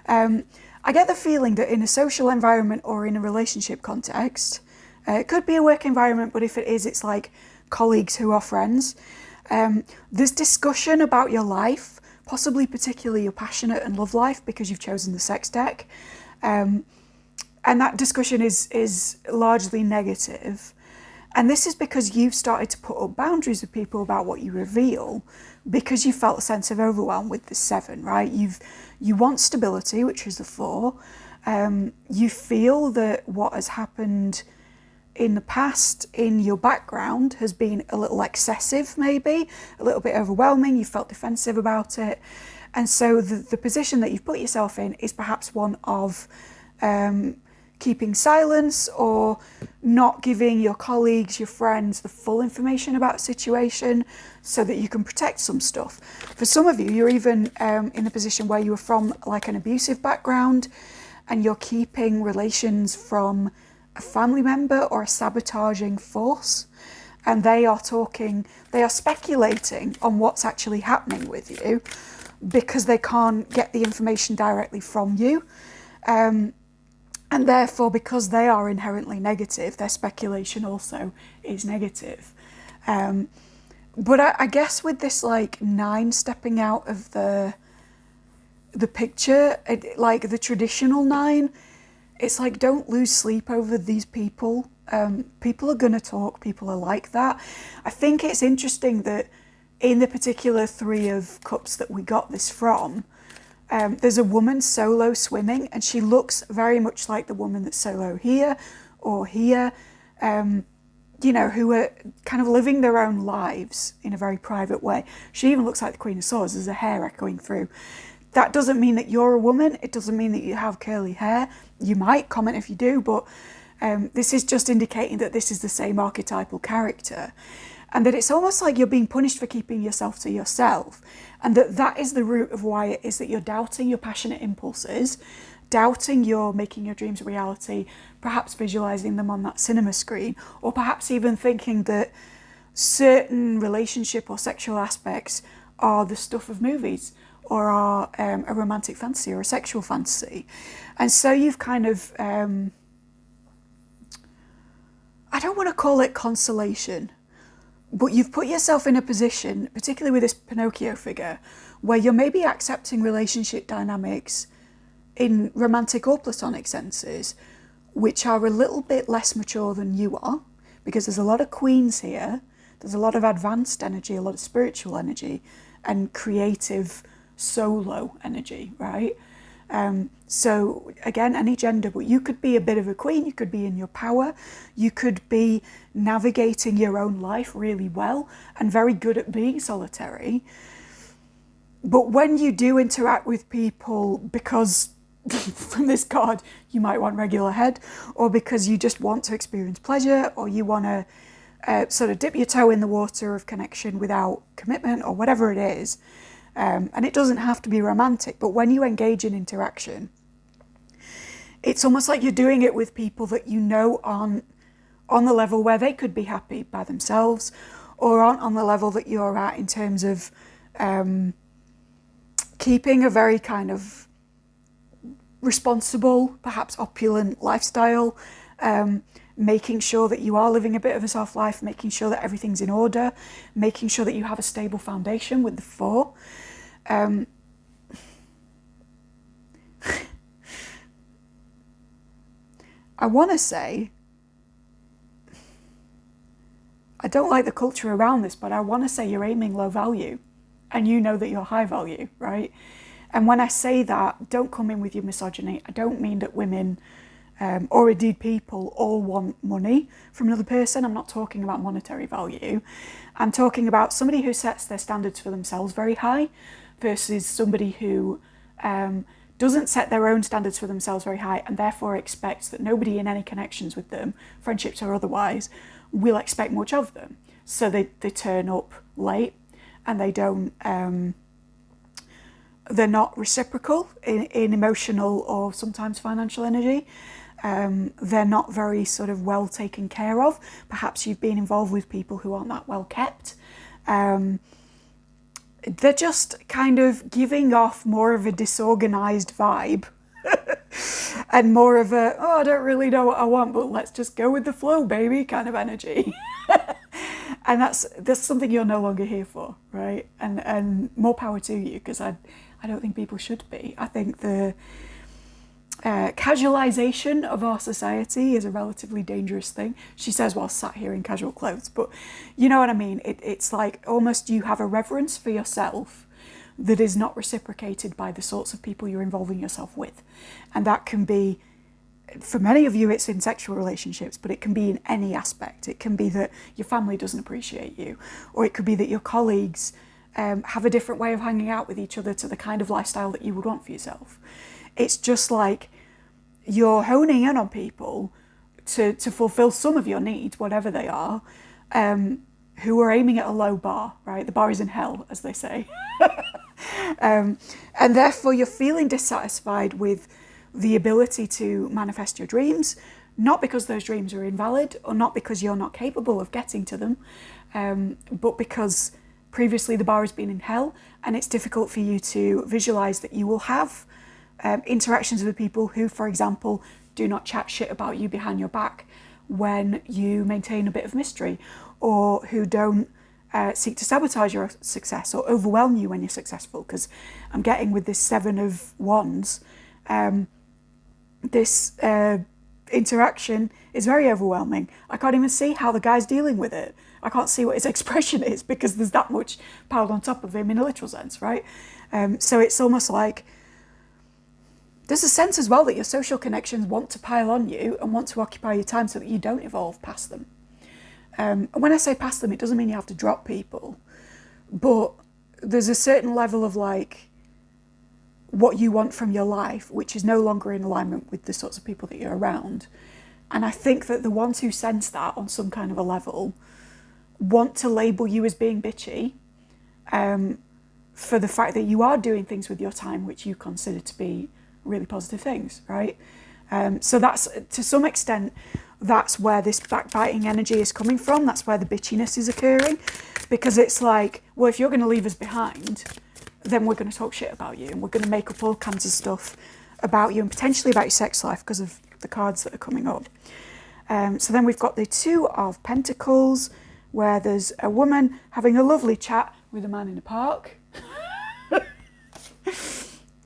I get the feeling that in a social environment or in a relationship context, it could be a work environment, but if it is, it's like colleagues who are friends. There's discussion about your life, possibly particularly your passionate and love life, because you've chosen the sex deck. And that discussion is largely negative. And this is because you've started to put up boundaries with people about what you reveal, because you felt a sense of overwhelm with the Seven, right? You want stability, which is the Four. You feel that what has happened in the past in your background has been a little excessive, maybe, a little bit overwhelming. You felt defensive about it. And so the position that you've put yourself in is perhaps one of keeping silence or not giving your colleagues, your friends, the full information about a situation so that you can protect some stuff. For some of you, you're even in a position where you were from like an abusive background and you're keeping relations from a family member or a sabotaging force, and they are speculating on what's actually happening with you because they can't get the information directly from you. And therefore, because they are inherently negative, their speculation also is negative. But I guess with this like 9 stepping out of the picture, like the traditional 9, it's like, don't lose sleep over these people. People are going to talk. People are like that. I think it's interesting that in the particular Three of Cups that we got this from, there's a woman solo swimming, and she looks very much like the woman that's solo here or here, you know, who are kind of living their own lives in a very private way. She even looks like the Queen of Swords. There's a hair echoing through. That doesn't mean that you're a woman. It doesn't mean that you have curly hair. You might comment if you do, but this is just indicating that this is the same archetypal character, and that it's almost like you're being punished for keeping yourself to yourself, and that is the root of why it is that you're doubting your passionate impulses, doubting you're making your dreams a reality, perhaps visualizing them on that cinema screen, or perhaps even thinking that certain relationship or sexual aspects are the stuff of movies, or are a romantic fantasy or a sexual fantasy. And so you've kind of, I don't want to call it consolation, but you've put yourself in a position, particularly with this Pinocchio figure, where you're maybe accepting relationship dynamics in romantic or platonic senses, which are a little bit less mature than you are, because there's a lot of queens here, there's a lot of advanced energy, a lot of spiritual energy, and creative solo energy, right? So again, any gender, but you could be a bit of a queen, you could be in your power, you could be navigating your own life really well and very good at being solitary. But when you do interact with people because from this card you might want regular head, or because you just want to experience pleasure, or you want to sort of dip your toe in the water of connection without commitment, or whatever it is, and it doesn't have to be romantic, but when you engage in interaction, it's almost like you're doing it with people that you know aren't on the level where they could be happy by themselves, or aren't on the level that you're at in terms of keeping a very kind of responsible, perhaps opulent lifestyle, making sure that you are living a bit of a soft life, making sure that everything's in order, making sure that you have a stable foundation with the 4. I want to say, I don't like the culture around this, but I want to say you're aiming low value and you know that you're high value, right? And when I say that, don't come in with your misogyny. I don't mean that women or indeed people all want money from another person. I'm not talking about monetary value. I'm talking about somebody who sets their standards for themselves very high versus somebody who doesn't set their own standards for themselves very high and therefore expects that nobody in any connections with them, friendships or otherwise, will expect much of them. So they turn up late and they don't, they're not reciprocal in emotional or sometimes financial energy. They're not very sort of well taken care of. Perhaps you've been involved with people who aren't that well kept. They're just kind of giving off more of a disorganized vibe and more of a, oh, I don't really know what I want, but let's just go with the flow, baby, kind of energy. And that's something you're no longer here for, right? And more power to you, because I don't think people should be. I think the casualization of our society is a relatively dangerous thing. She says while sat here in casual clothes, but you know what I mean? It's like almost you have a reverence for yourself that is not reciprocated by the sorts of people you're involving yourself with. And that can be, for many of you, it's in sexual relationships, but it can be in any aspect. It can be that your family doesn't appreciate you, or it could be that your colleagues have a different way of hanging out with each other to the kind of lifestyle that you would want for yourself. It's just like you're honing in on people to fulfill some of your needs, whatever they are, who are aiming at a low bar, right? The bar is in hell, as they say. And therefore you're feeling dissatisfied with the ability to manifest your dreams, not because those dreams are invalid or not because you're not capable of getting to them, but because previously the bar has been in hell and it's difficult for you to visualize that you will have interactions with people who, for example, do not chat shit about you behind your back when you maintain a bit of mystery, or who don't seek to sabotage your success or overwhelm you when you're successful. Because I'm getting with this 7 of Wands, this interaction is very overwhelming. I can't even see how the guy's dealing with it. I can't see what his expression is because there's that much piled on top of him in a literal sense, right? So it's almost like there's a sense as well that your social connections want to pile on you and want to occupy your time so that you don't evolve past them. And when I say past them, it doesn't mean you have to drop people, but there's a certain level of like what you want from your life, which is no longer in alignment with the sorts of people that you're around. And I think that the ones who sense that on some kind of a level want to label you as being bitchy for the fact that you are doing things with your time which you consider to be really positive things, right? So that's, to some extent, that's where this backbiting energy is coming from. That's where the bitchiness is occurring, because it's like, well, if you're going to leave us behind, then we're going to talk shit about you, and we're going to make up all kinds of stuff about you, and potentially about your sex life because of the cards that are coming up. So then we've got the Two of Pentacles, where there's a woman having a lovely chat with a man in a park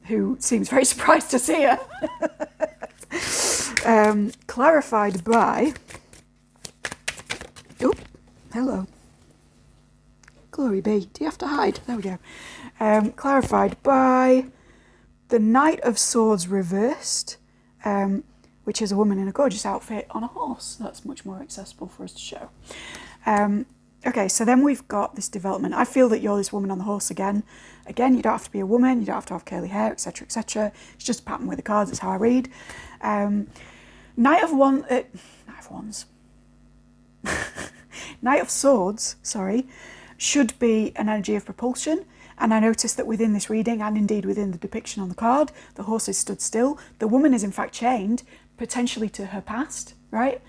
who seems very surprised to see her. Clarified by... Oh, hello. Glory be. Do you have to hide? There we go. Clarified by the Knight of Swords reversed, which is a woman in a gorgeous outfit on a horse. That's much more accessible for us to show. Okay, so then we've got this development. I feel that you're this woman on the horse again. Again, you don't have to be a woman, you don't have to have curly hair, etc., etc. It's just a pattern with the cards, that's how I read. Knight of Swords, sorry, should be an energy of propulsion. And I noticed that within this reading, and indeed within the depiction on the card, the horse is stood still. The woman is in fact chained, potentially to her past, right?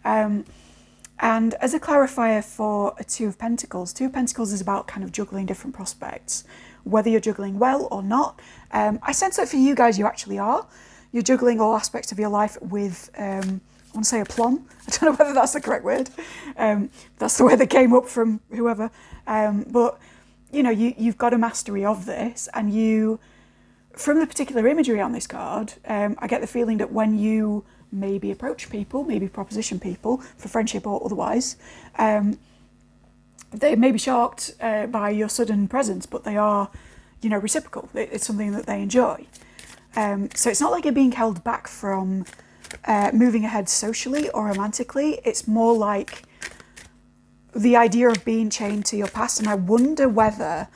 And as a clarifier for a Two of Pentacles is about kind of juggling different prospects, whether you're juggling well or not. I sense that for you guys, you actually are. You're juggling all aspects of your life with, I want to say aplomb. I don't know whether that's the correct word. That's the word that came up from whoever. But, you know, you've got a mastery of this, and you, from the particular imagery on this card, I get the feeling that when you maybe approach people, maybe proposition people for friendship or otherwise, they may be shocked by your sudden presence, but they are, you know, reciprocal. It's something that they enjoy. So it's not like you're being held back from moving ahead socially or romantically. It's more like the idea of being chained to your past. And I wonder whether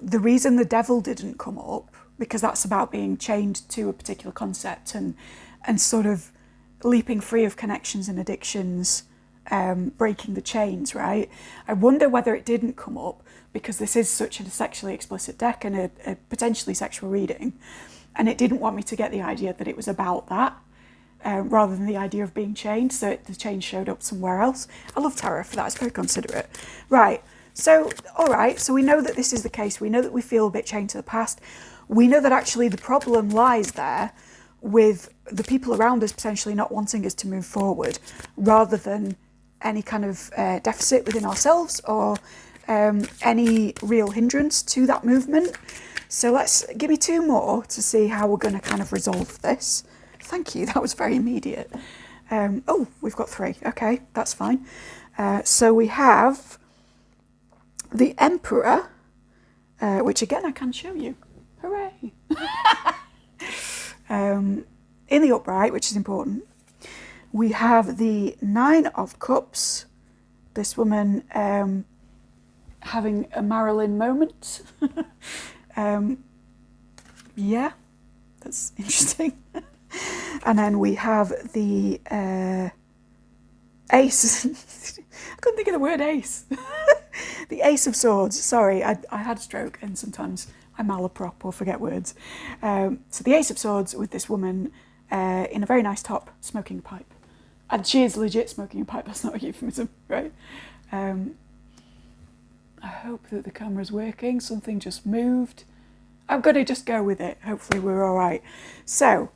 the reason the Devil didn't come up, because that's about being chained to a particular concept and sort of leaping free of connections and addictions, breaking the chains, right? I wonder whether it didn't come up because this is such a sexually explicit deck and a potentially sexual reading, and it didn't want me to get the idea that it was about that, rather than the idea of being chained, so the chain showed up somewhere else. I love tarot for that, it's very considerate. Right, so, all right, so we know that this is the case. We know that we feel a bit chained to the past. We know that actually the problem lies there with the people around us potentially not wanting us to move forward, rather than any kind of deficit within ourselves or any real hindrance to that movement. So give me two more to see how we're going to kind of resolve this. Thank you, that was very immediate. Oh, we've got three. Okay, that's fine. So we have the Emperor, which again I can show you. Hooray! In the upright, which is important, we have the Nine of Cups. This woman having a Marilyn moment. Yeah, that's interesting. And then we have the Ace. I couldn't think of the word ace. The Ace of Swords. Sorry, I had a stroke and sometimes I malaprop or forget words. So the Ace of Swords with this woman in a very nice top, smoking a pipe. And she is legit smoking a pipe, that's not a euphemism, right? I hope that the camera's working. Something just moved. I'm going to just go with it. Hopefully we're all right. So,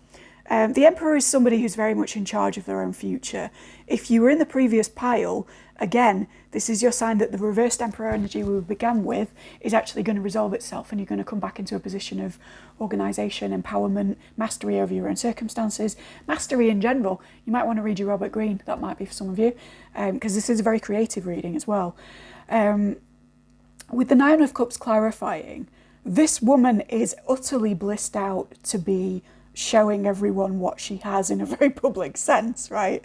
the Emperor is somebody who's very much in charge of their own future. If you were in the previous pile, again, this is your sign that the reversed Emperor energy we began with is actually going to resolve itself, and you're going to come back into a position of organisation, empowerment, mastery over your own circumstances, mastery in general. You might want to read your Robert Greene. That might be for some of you, because this is a very creative reading as well. With the Nine of Cups clarifying, this woman is utterly blissed out to be showing everyone what she has in a very public sense, right?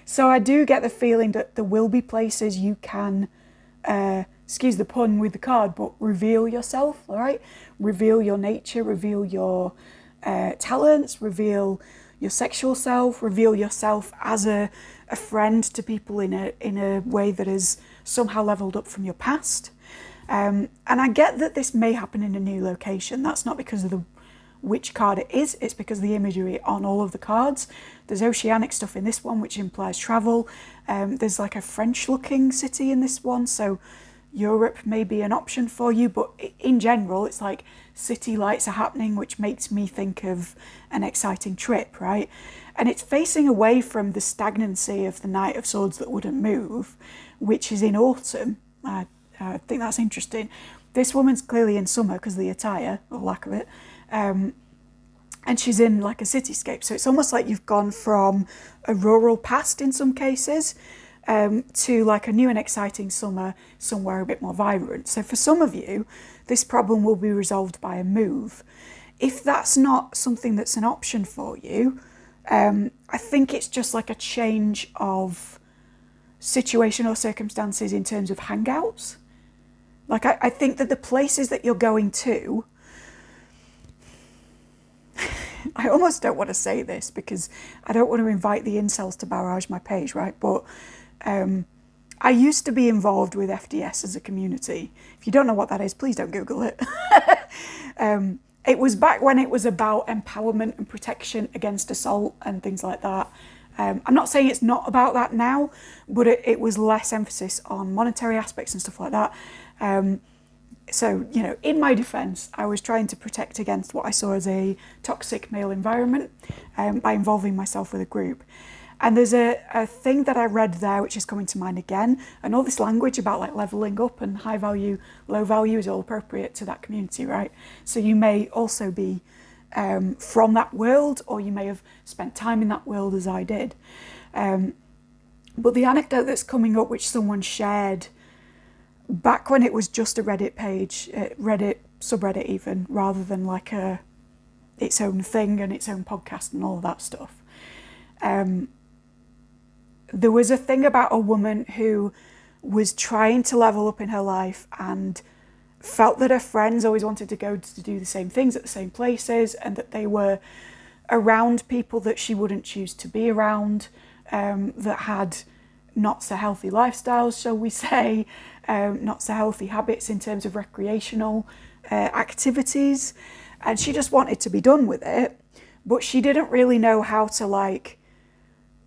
So I do get the feeling that there will be places you can, excuse the pun with the card, but reveal yourself, all right? Reveal your nature, reveal your talents, reveal your sexual self, reveal yourself as a friend to people in a way that is somehow leveled up from your past. And I get that this may happen in a new location. That's not because of which card it is. It's because of the imagery on all of the cards. There's oceanic stuff in this one, which implies travel. There's like a French-looking city in this one, so Europe may be an option for you, but in general, it's like city lights are happening, which makes me think of an exciting trip, right? And it's facing away from the stagnancy of the Knight of Swords that wouldn't move, which is in autumn. I think that's interesting. This woman's clearly in summer because of the attire, or lack of it. And she's in like a cityscape. So it's almost like you've gone from a rural past in some cases to like a new and exciting summer, somewhere a bit more vibrant. So for some of you, this problem will be resolved by a move. If that's not something that's an option for you, I think it's just like a change of situation or circumstances in terms of hangouts. Like I think that the places that you're going to, I almost don't want to say this because I don't want to invite the incels to barrage my page, right? But I used to be involved with FDS as a community. If you don't know what that is, please don't Google it. It was back when it was about empowerment and protection against assault and things like that. I'm not saying it's not about that now, but it was less emphasis on monetary aspects and stuff like that. So, you know, in my defence, I was trying to protect against what I saw as a toxic male environment by involving myself with a group. And there's a thing that I read there which is coming to mind again, and all this language about like levelling up and high value, low value is all appropriate to that community, right? So you may also be from that world, or you may have spent time in that world as I did. But the anecdote that's coming up, which someone shared back when it was just a Reddit page, Reddit subreddit even, rather than like its own thing and its own podcast and all of that stuff. There was a thing about a woman who was trying to level up in her life and felt that her friends always wanted to go to do the same things at the same places, and that they were around people that she wouldn't choose to be around, that had not so healthy lifestyles, shall we say, not so healthy habits in terms of recreational activities. And she just wanted to be done with it, but she didn't really know how to like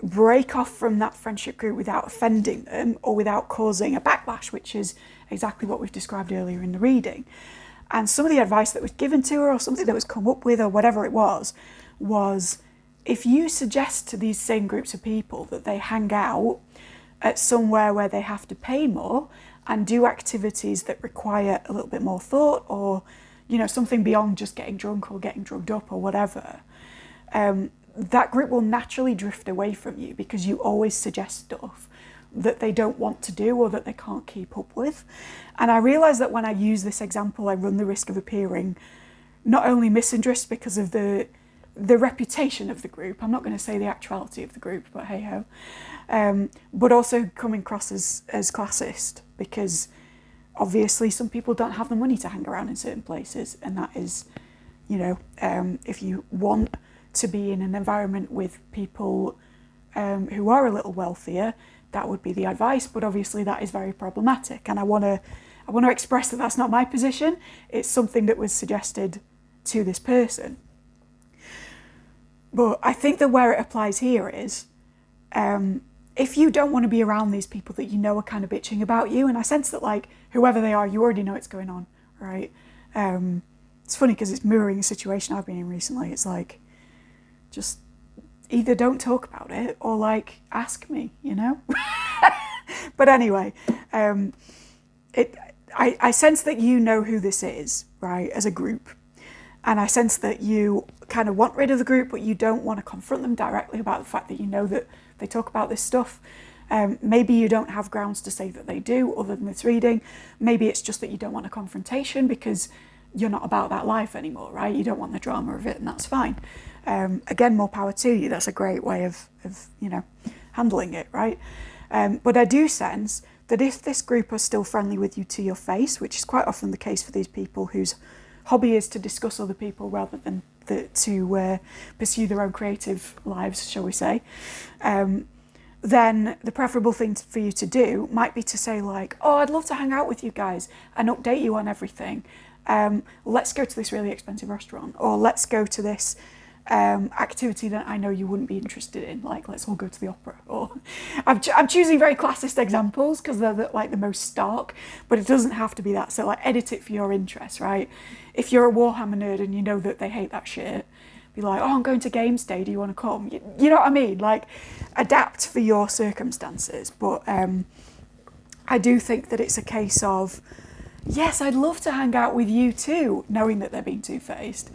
break off from that friendship group without offending them or without causing a backlash, which is exactly what we've described earlier in the reading. And some of the advice that was given to her, or something that was come up with, or whatever it was if you suggest to these same groups of people that they hang out at somewhere where they have to pay more and do activities that require a little bit more thought, or, you know, something beyond just getting drunk or getting drugged up or whatever, that group will naturally drift away from you because you always suggest stuff that they don't want to do or that they can't keep up with. And I realise that when I use this example, I run the risk of appearing not only misandrist because of the reputation of the group, I'm not going to say the actuality of the group, but hey-ho, but also coming across as classist, because obviously some people don't have the money to hang around in certain places, and that is, you know, if you want to be in an environment with people who are a little wealthier, that would be the advice. But obviously that is very problematic, and I want to express that that's not my position. It's something that was suggested to this person. But I think that where it applies here is if you don't want to be around these people that you know are kind of bitching about you, and I sense that like whoever they are, you already know what's going on, right? It's funny because it's mirroring a situation I've been in recently. It's like, just either don't talk about it or like ask me, you know? But anyway, I sense that you know who this is, right, as a group. And I sense that you kind of want rid of the group, but you don't want to confront them directly about the fact that you know that they talk about this stuff. Maybe you don't have grounds to say that they do other than this reading. Maybe it's just that you don't want a confrontation because you're not about that life anymore, right? You don't want the drama of it, and that's fine. Again, more power to you. That's a great way of you know, handling it, right? But I do sense that if this group are still friendly with you to your face, which is quite often the case for these people whose hobby is to discuss other people rather than to pursue their own creative lives, shall we say, then the preferable thing for you to do might be to say like, oh, I'd love to hang out with you guys and update you on everything. let's go to this really expensive restaurant, or let's go to this activity that I know you wouldn't be interested in, like let's all go to the opera. Or I'm choosing very classist examples because they're the most stark, but it doesn't have to be that. So like edit it for your interests, right? If you're a Warhammer nerd and you know that they hate that shit, be like, oh, I'm going to Games Day, do you want to come? You know what I mean? Like adapt for your circumstances. But I do think that it's a case of, yes, I'd love to hang out with you too, knowing that they're being two-faced,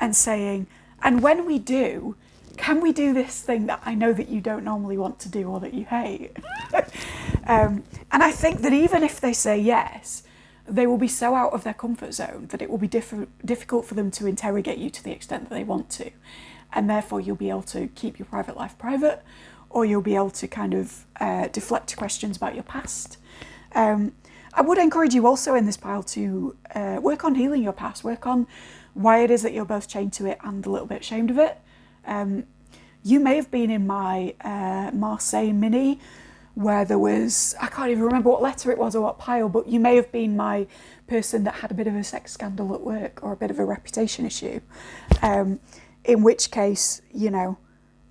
and saying, and when we do, can we do this thing that I know that you don't normally want to do or that you hate? And I think that even if they say yes, they will be so out of their comfort zone that it will be difficult for them to interrogate you to the extent that they want to. And therefore you'll be able to keep your private life private, or you'll be able to kind of deflect questions about your past. I would encourage you also in this pile to work on healing your past, work on why it is that you're both chained to it and a little bit ashamed of it. You may have been in my Marseille mini where there was, I can't even remember what letter it was or what pile, but you may have been my person that had a bit of a sex scandal at work or a bit of a reputation issue. In which case, you know,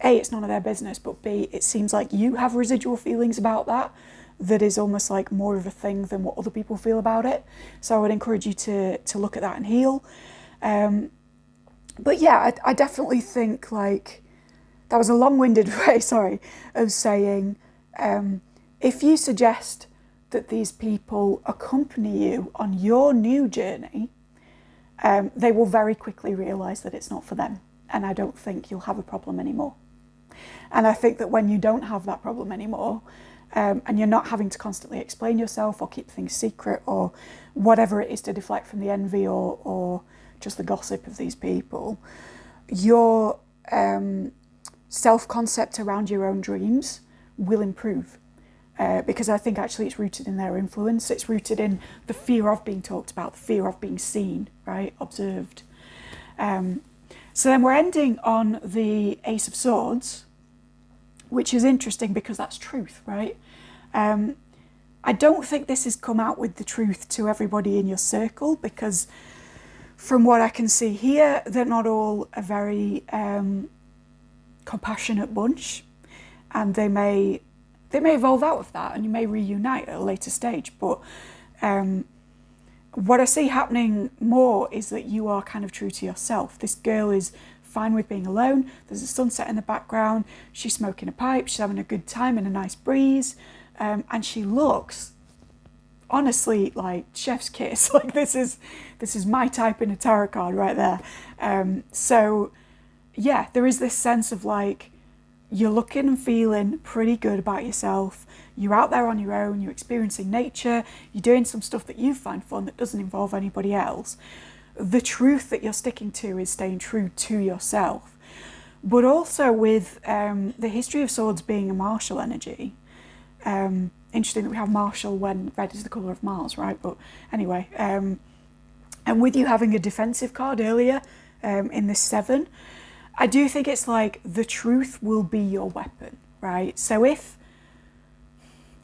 A, it's none of their business, but B, it seems like you have residual feelings about that is almost like more of a thing than what other people feel about it. So I would encourage you to look at that and heal. But yeah, I definitely think like that was a long-winded way, sorry, of saying if you suggest that these people accompany you on your new journey, they will very quickly realise that it's not for them. And I don't think you'll have a problem anymore. And I think that when you don't have that problem anymore, and you're not having to constantly explain yourself or keep things secret or whatever it is to deflect from the envy or just the gossip of these people, your self-concept around your own dreams will improve. Because I think actually it's rooted in their influence. It's rooted in the fear of being talked about, the fear of being seen, right, observed. So then we're ending on the Ace of Swords, which is interesting because that's truth, right? I don't think this has come out with the truth to everybody in your circle, because from what I can see here, they're not all a very compassionate bunch, and they may evolve out of that and you may reunite at a later stage. But what I see happening more is that you are kind of true to yourself. This girl is fine with being alone. There's a sunset in the background. She's smoking a pipe. She's having a good time in a nice breeze. And she looks, honestly, like chef's kiss. Like this is my type in a tarot card right there. So yeah, there is this sense of like, you're looking and feeling pretty good about yourself. You're out there on your own. You're experiencing nature. You're doing some stuff that you find fun that doesn't involve anybody else. The truth that you're sticking to is staying true to yourself. But also with the history of swords being a martial energy, interesting that we have martial when red is the colour of Mars, right? But anyway, and with you having a defensive card earlier in this 7, I do think it's like the truth will be your weapon, right? So if,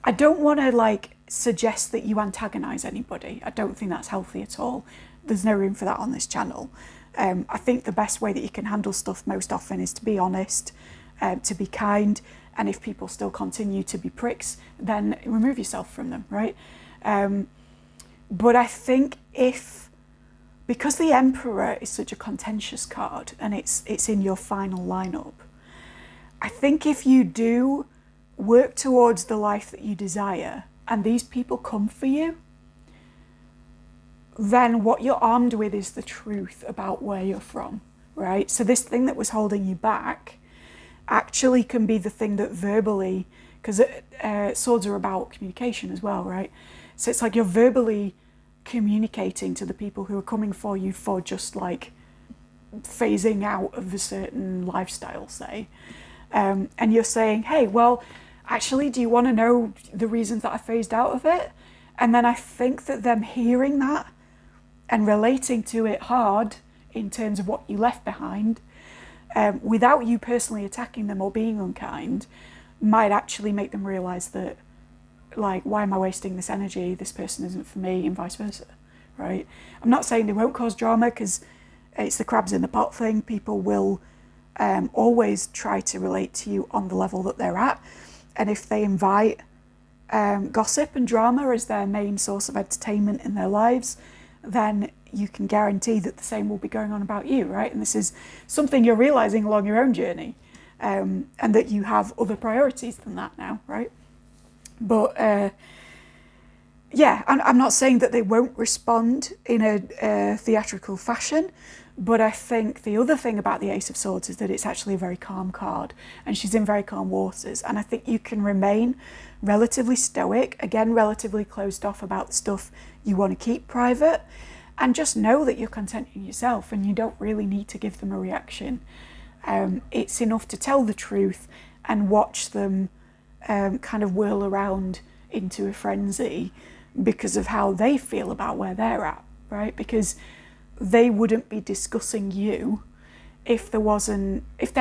I don't want to like suggest that you antagonize anybody. I don't think that's healthy at all. There's no room for that on this channel. I think the best way that you can handle stuff most often is to be honest, to be kind, and if people still continue to be pricks, then remove yourself from them, right? But I think because the Emperor is such a contentious card and it's in your final lineup, I think if you do work towards the life that you desire and these people come for you, then what you're armed with is the truth about where you're from, right? So this thing that was holding you back actually can be the thing that verbally, because swords are about communication as well, right? So it's like you're verbally communicating to the people who are coming for you for just like phasing out of a certain lifestyle, say. And you're saying, hey, well, actually, do you want to know the reasons that I phased out of it? And then I think that them hearing that and relating to it hard in terms of what you left behind, without you personally attacking them or being unkind, might actually make them realise that, like, why am I wasting this energy? This person isn't for me, and vice versa, right? I'm not saying they won't cause drama, because it's the crabs in the pot thing. People will always try to relate to you on the level that they're at. And if they invite gossip and drama as their main source of entertainment in their lives, then you can guarantee that the same will be going on about you, right? And this is something you're realizing along your own journey, and that you have other priorities than that now, right? But yeah, I'm not saying that they won't respond in a theatrical fashion, but I think the other thing about the Ace of Swords is that it's actually a very calm card, and she's in very calm waters. And I think you can remain relatively stoic, again, relatively closed off about the stuff you want to keep private, and just know that you're content in yourself and you don't really need to give them a reaction. It's enough to tell the truth and watch them kind of whirl around into a frenzy because of how they feel about where they're at, right? Because they wouldn't be discussing you if their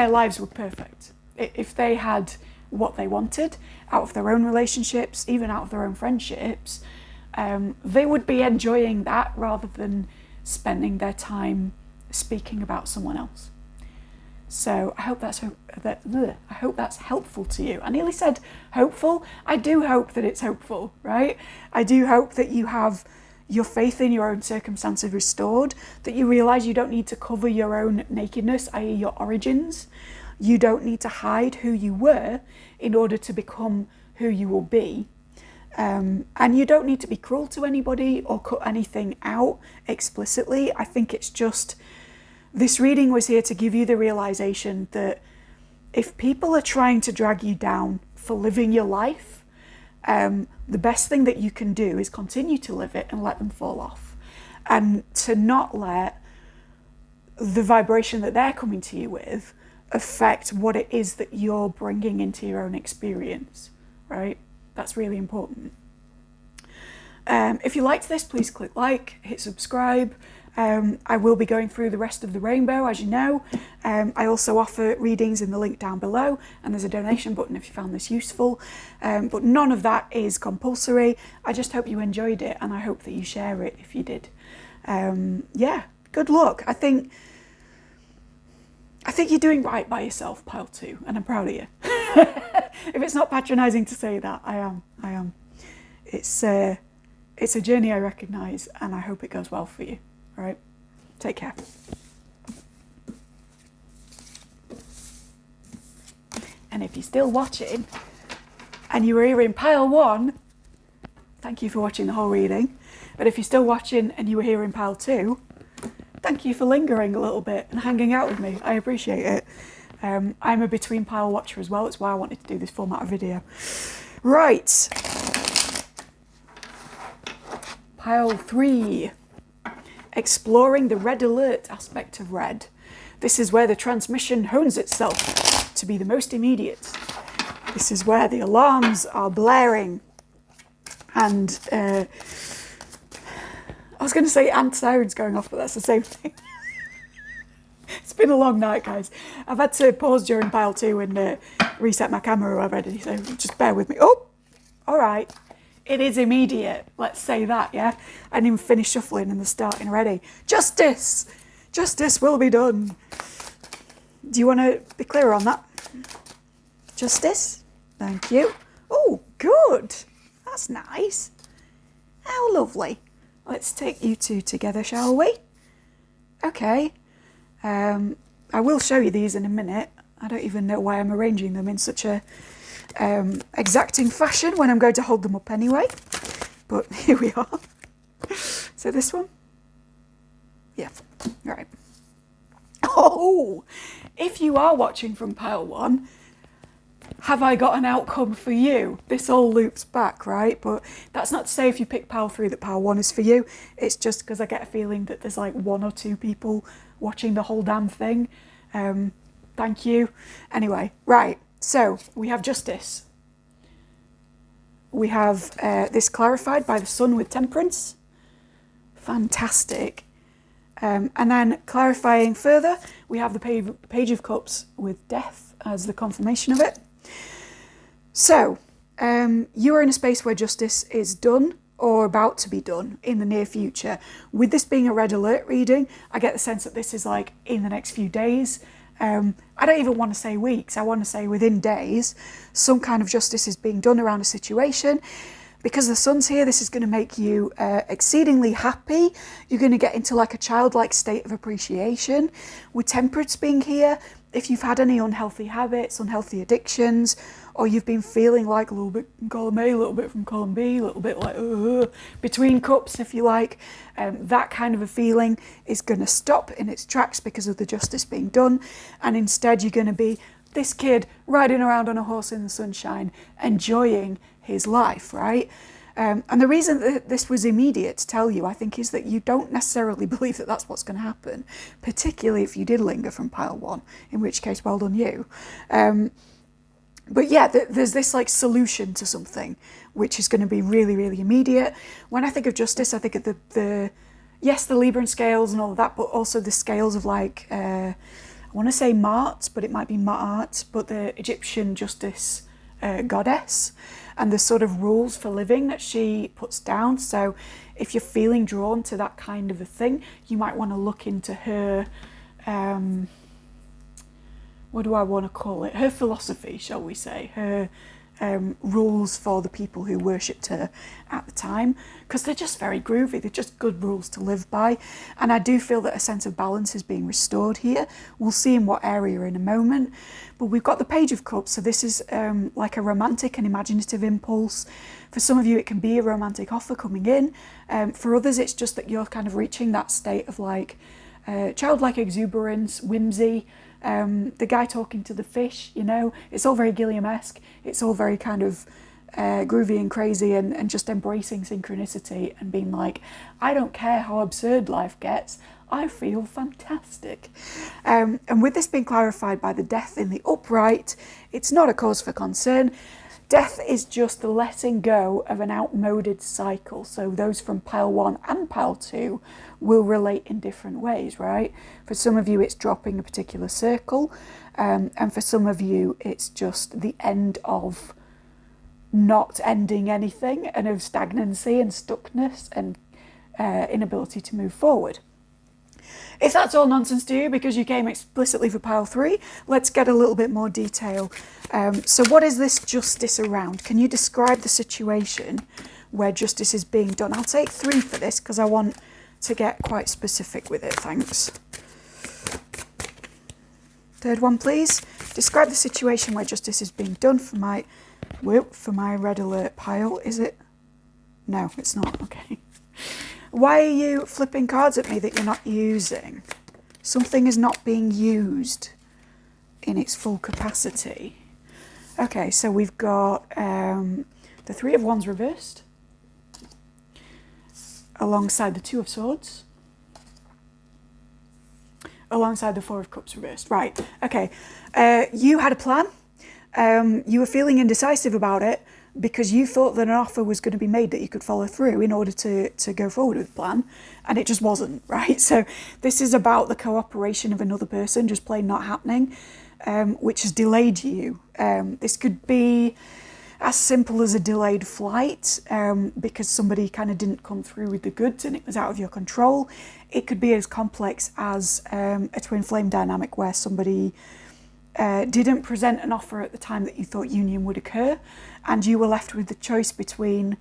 lives were perfect. If they had what they wanted out of their own relationships, even out of their own friendships, they would be enjoying that rather than spending their time speaking about someone else. So I hope that's helpful to you. I nearly said hopeful. I do hope that it's hopeful, right? I do hope that you have your faith in your own circumstances restored, that you realise you don't need to cover your own nakedness, i.e. your origins. You don't need to hide who you were in order to become who you will be. And you don't need to be cruel to anybody or cut anything out explicitly. I think it's just, this reading was here to give you the realisation that if people are trying to drag you down for living your life, the best thing that you can do is continue to live it and let them fall off, and to not let the vibration that they're coming to you with affect what it is that you're bringing into your own experience, right? That's really important. If you liked this, please click like, hit subscribe. I will be going through the rest of the rainbow, as you know. I also offer readings in the link down below, and there's a donation button if you found this useful. But none of that is compulsory. I just hope you enjoyed it, and I hope that you share it if you did. Yeah, good luck. I think you're doing right by yourself, pile 2, and I'm proud of you. If it's not patronising to say that, I am. It's a journey I recognise, and I hope it goes well for you. All right, take care. And if you're still watching and you were here in pile 1, thank you for watching the whole reading. But if you're still watching and you were here in pile 2, thank you for lingering a little bit and hanging out with me. I appreciate it. I'm a between pile watcher as well. It's why I wanted to do this format of video. Right. Pile 3. Exploring the red alert aspect of red. This is where the transmission hones itself to be the most immediate. This is where the alarms are blaring. And I was going to say and sirens going off, but that's the same thing. It's been a long night, guys. I've had to pause during pile 2 and reset my camera already, so just bear with me. Oh, all right. It is immediate, let's say that, yeah? I didn't even finish shuffling and they're starting already. Justice! Justice will be done. Do you want to be clearer on that? Justice? Thank you. Oh, good. That's nice. How lovely. Let's take you two together, shall we? Okay. I will show you these in a minute. I don't even know why I'm arranging them in such a exacting fashion when I'm going to hold them up anyway, but here we are. So this one, yeah, right. Oh, if you are watching from pile 1, have I got an outcome for you? This all loops back, right? But that's not to say if you pick pile 3 that pile 1 is for you. It's just because I get a feeling that there's like 1 or 2 people watching the whole damn thing. Thank you. Anyway, right. So we have justice. We have this clarified by the sun with temperance. Fantastic. And then clarifying further, we have the page of cups with death as the confirmation of it. So you are in a space where justice is done or about to be done in the near future. With this being a red alert reading, I get the sense that this is like in the next few days. I don't even want to say weeks, I want to say within days, some kind of justice is being done around a situation. Because the sun's here, this is going to make you exceedingly happy. You're going to get into like a childlike state of appreciation. With temperance being here, if you've had any unhealthy habits, unhealthy addictions, or you've been feeling like a little bit from column A, a little bit from column B, a little bit like between cups, if you like, that kind of a feeling is going to stop in its tracks because of the justice being done. And instead you're going to be this kid riding around on a horse in the sunshine, enjoying his life, right? And the reason that this was immediate to tell you, I think, is that you don't necessarily believe that that's what's going to happen, particularly if you did linger from pile 1, in which case, well done you. But yeah, there's this like solution to something, which is going to be really, really immediate. When I think of justice, I think of the Libran scales and all of that, but also the scales of like, I want to say Mart, but it might be Ma'at, but the Egyptian justice goddess, and the sort of rules for living that she puts down. So if you're feeling drawn to that kind of a thing, you might want to look into her, what do I want to call it? Her philosophy, shall we say, her rules for the people who worshipped her at the time, because they're just very groovy. They're just good rules to live by. And I do feel that a sense of balance is being restored here. We'll see in what area in a moment. But we've got the Page of Cups, so this is like a romantic and imaginative impulse. For some of you, it can be a romantic offer coming in. For others, it's just that you're kind of reaching that state of like childlike exuberance, whimsy, the guy talking to the fish, you know, it's all very Gilliam-esque. It's all very kind of groovy and crazy, and just embracing synchronicity and being like, I don't care how absurd life gets, I feel fantastic. And with this being clarified by the death in the upright, it's not a cause for concern. Death is just the letting go of an outmoded cycle. So those from pile 1 and pile 2 will relate in different ways, right? For some of you, it's dropping a particular circle. And for some of you, it's just the end of not ending anything, and of stagnancy and stuckness and inability to move forward. If that's all nonsense to you because you came explicitly for pile 3, let's get a little bit more detail. So what is this justice around? Can you describe the situation where justice is being done? I'll take 3 for this because I want to get quite specific with it, thanks. Third one, please. Describe the situation where justice is being done for my red alert pile. Is it? No, it's not. Okay. Why are you flipping cards at me that you're not using? Something is not being used in its full capacity. Okay, so we've got the 3 of Wands reversed alongside the 2 of Swords, alongside the 4 of Cups reversed. Right, okay. You had a plan. You were feeling indecisive about it because you thought that an offer was going to be made that you could follow through in order to go forward with the plan, and it just wasn't, right? So this is about the cooperation of another person just plain not happening, which has delayed you. This could be as simple as a delayed flight because somebody kind of didn't come through with the goods and it was out of your control. It could be as complex as a twin flame dynamic where somebody didn't present an offer at the time that you thought union would occur, and you were left with the choice between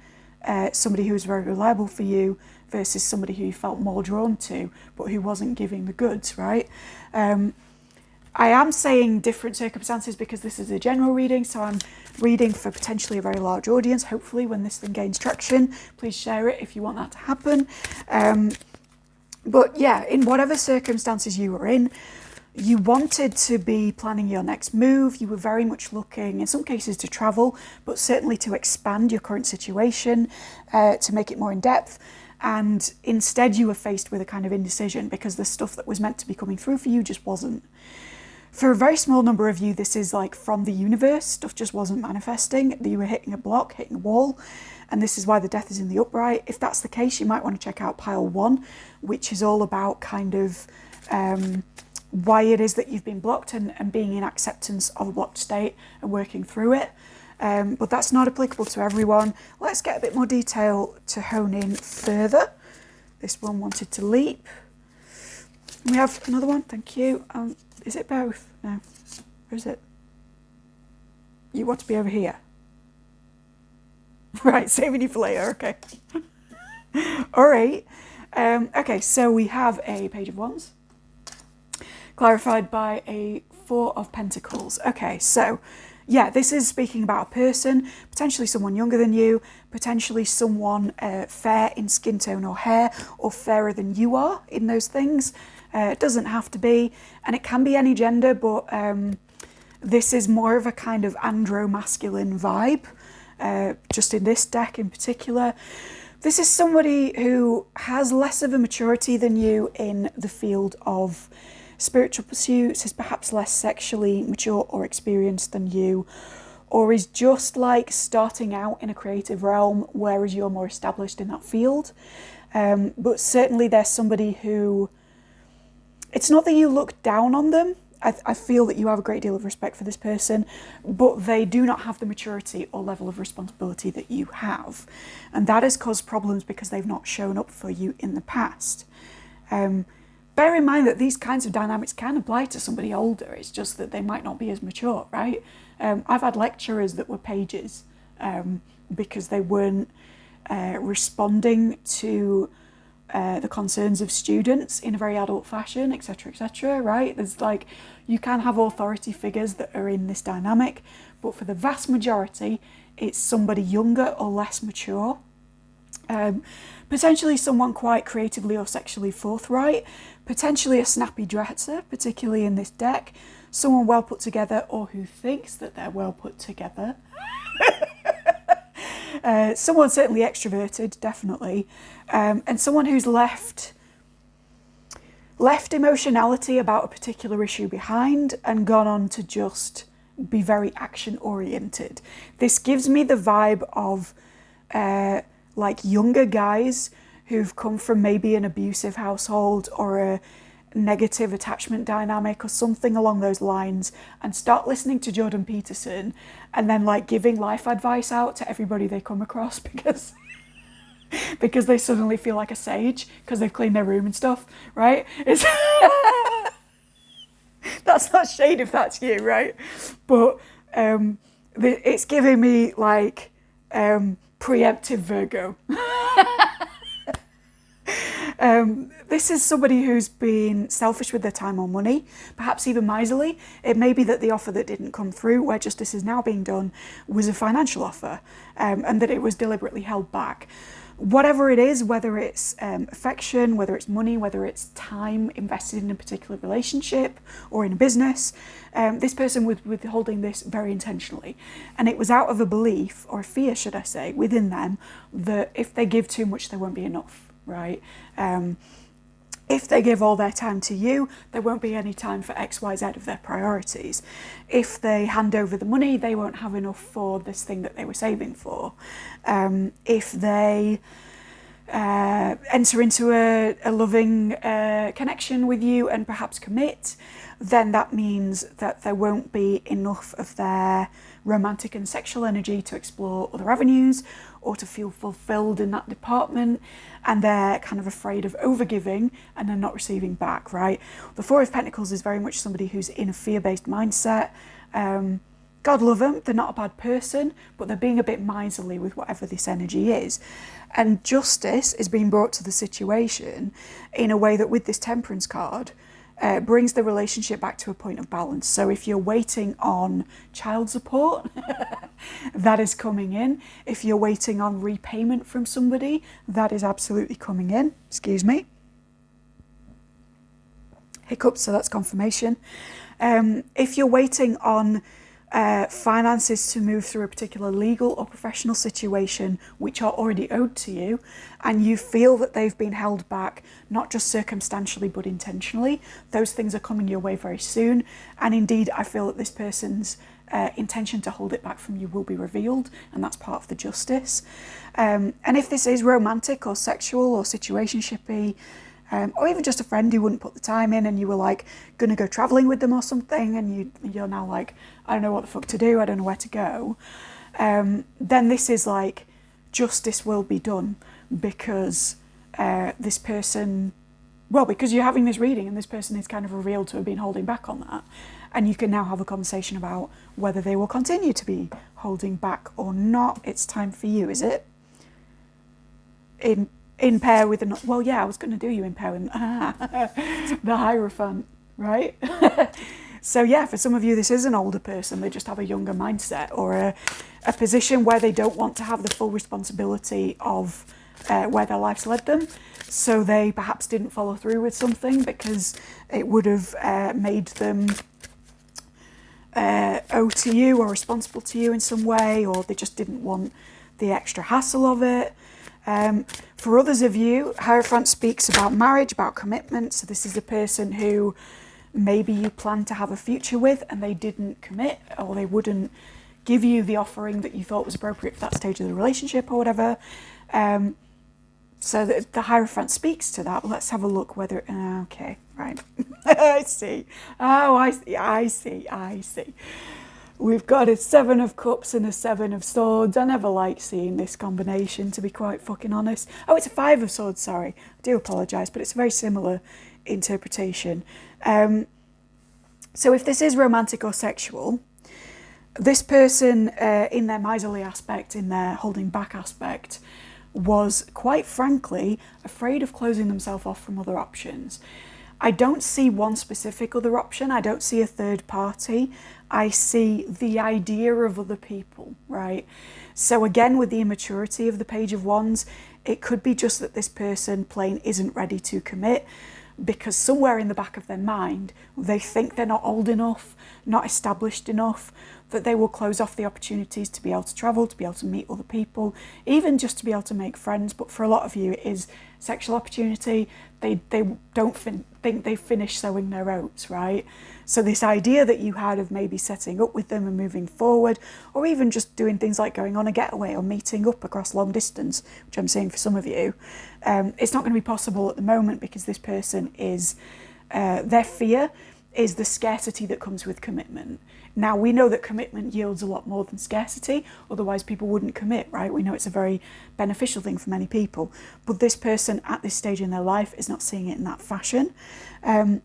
somebody who was very reliable for you versus somebody who you felt more drawn to but who wasn't giving the goods, right? I am saying different circumstances because this is a general reading, so I'm reading for potentially a very large audience. Hopefully when this thing gains traction, please share it if you want that to happen. But yeah, in whatever circumstances you were in, you wanted to be planning your next move. You were very much looking, in some cases, to travel, but certainly to expand your current situation, to make it more in depth. And instead you were faced with a kind of indecision because the stuff that was meant to be coming through for you just wasn't. For a very small number of you, this is like from the universe. Stuff just wasn't manifesting. You were hitting a block, hitting a wall. And this is why the death is in the upright. If that's the case, you might want to check out pile 1, which is all about kind of why it is that you've been blocked and being in acceptance of a blocked state and working through it. but that's not applicable to everyone. Let's get a bit more detail to hone in further. This one wanted to leap. We have another one, thank you. Is it both? No. Or is it? You want to be over here? Right, saving you for later, okay. All right. Okay, so we have a Page of Wands, clarified by a Four of Pentacles. Okay, so yeah, this is speaking about a person, potentially someone younger than you, potentially someone fair in skin tone or hair, or fairer than you are in those things. It doesn't have to be, and it can be any gender, but this is more of a kind of andro-masculine vibe, just in this deck in particular. This is somebody who has less of a maturity than you in the field of spiritual pursuits, is perhaps less sexually mature or experienced than you, or is just like starting out in a creative realm, whereas you're more established in that field. But certainly there's somebody who, it's not that you look down on them. I feel that you have a great deal of respect for this person, but they do not have the maturity or level of responsibility that you have. And that has caused problems because they've not shown up for you in the past. Bear in mind that these kinds of dynamics can apply to somebody older. It's just that they might not be as mature, right? I've had lecturers that were pages because they weren't responding to the concerns of students in a very adult fashion, etc., right? There's like, you can have authority figures that are in this dynamic, but for the vast majority, it's somebody younger or less mature. Potentially someone quite creatively or sexually forthright, potentially a snappy dresser, particularly in this deck, someone well put together or who thinks that they're well put together. Someone certainly extroverted, definitely, and someone who's left emotionality about a particular issue behind and gone on to just be very action oriented. This gives me the vibe of like younger guys who've come from maybe an abusive household or a negative attachment dynamic or something along those lines, and start listening to Jordan Peterson and then like giving life advice out to everybody they come across because because they suddenly feel like a sage because they've cleaned their room and stuff, right? It's that's not shade if that's you, right? But it's giving me like preemptive Virgo. This is somebody who's been selfish with their time or money, perhaps even miserly. It may be that the offer that didn't come through, where justice is now being done, was a financial offer, and that it was deliberately held back. Whatever it is, whether it's affection, whether it's money, whether it's time invested in a particular relationship or in a business, this person was withholding this very intentionally. And it was out of a belief, or a fear, should I say, within them, that if they give too much, there won't be enough, right? If they give all their time to you, there won't be any time for X, Y, Z of their priorities. If they hand over the money, they won't have enough for this thing that they were saving for. If they enter into a loving connection with you and perhaps commit, then that means that there won't be enough of their romantic and sexual energy to explore other avenues or to feel fulfilled in that department, and they're kind of afraid of overgiving and then not receiving back, right? The Four of Pentacles is very much somebody who's in a fear-based mindset. God love them, they're not a bad person, but they're being a bit miserly with whatever this energy is. And justice is being brought to the situation in a way that, with this Temperance card, brings the relationship back to a point of balance. So if you're waiting on child support, that is coming in. If you're waiting on repayment from somebody, that is absolutely coming in. Excuse me. Hiccups, so that's confirmation. If you're waiting on finances to move through a particular legal or professional situation which are already owed to you, and you feel that they've been held back, not just circumstantially but intentionally, those things are coming your way very soon. And indeed, I feel that this person's intention to hold it back from you will be revealed, and that's part of the justice. And if this is romantic or sexual or situationshipy, or even just a friend who wouldn't put the time in, and you were like going to go travelling with them or something, and you're now like, I don't know what the fuck to do, I don't know where to go. then this is like justice will be done because this person, well, because you're having this reading and this person is kind of revealed to have been holding back on that. And you can now have a conversation about whether they will continue to be holding back or not. It's time for you, is it? In pair with an, well, yeah, I was going to do you in pair with the Hierophant, right? So yeah, for some of you, this is an older person. They just have a younger mindset or a position where they don't want to have the full responsibility of where their life's led them. So they perhaps didn't follow through with something because it would have made them owe to you or responsible to you in some way, or they just didn't want the extra hassle of it. For others of you, Hierophant speaks about marriage, about commitment. So this is a person who maybe you plan to have a future with and they didn't commit, or they wouldn't give you the offering that you thought was appropriate for that stage of the relationship or whatever. So the Hierophant speaks to that. Let's have a look whether, okay, right. I see. Oh, I see. We've got a 7 of Cups and a 7 of Swords. I never like seeing this combination, to be quite fucking honest. Oh, it's a 5 of Swords, sorry. I do apologise, but it's a very similar interpretation. So if this is romantic or sexual, this person in their miserly aspect, in their holding back aspect, was quite frankly afraid of closing themselves off from other options. I don't see one specific other option. I don't see a third party. I see the idea of other people, right? So again, with the immaturity of the Page of Wands, it could be just that this person plain isn't ready to commit because somewhere in the back of their mind, they think they're not old enough, not established enough, that they will close off the opportunities to be able to travel, to be able to meet other people, even just to be able to make friends. But for a lot of you, it is sexual opportunity. They don't think they've finished sowing their oats, right? So this idea that you had of maybe setting up with them and moving forward, or even just doing things like going on a getaway or meeting up across long distance, which I'm seeing for some of you, it's not going to be possible at the moment because this person is, their fear is the scarcity that comes with commitment. Now, we know that commitment yields a lot more than scarcity, otherwise people wouldn't commit, right? We know it's a very beneficial thing for many people. But this person at this stage in their life is not seeing it in that fashion. I'm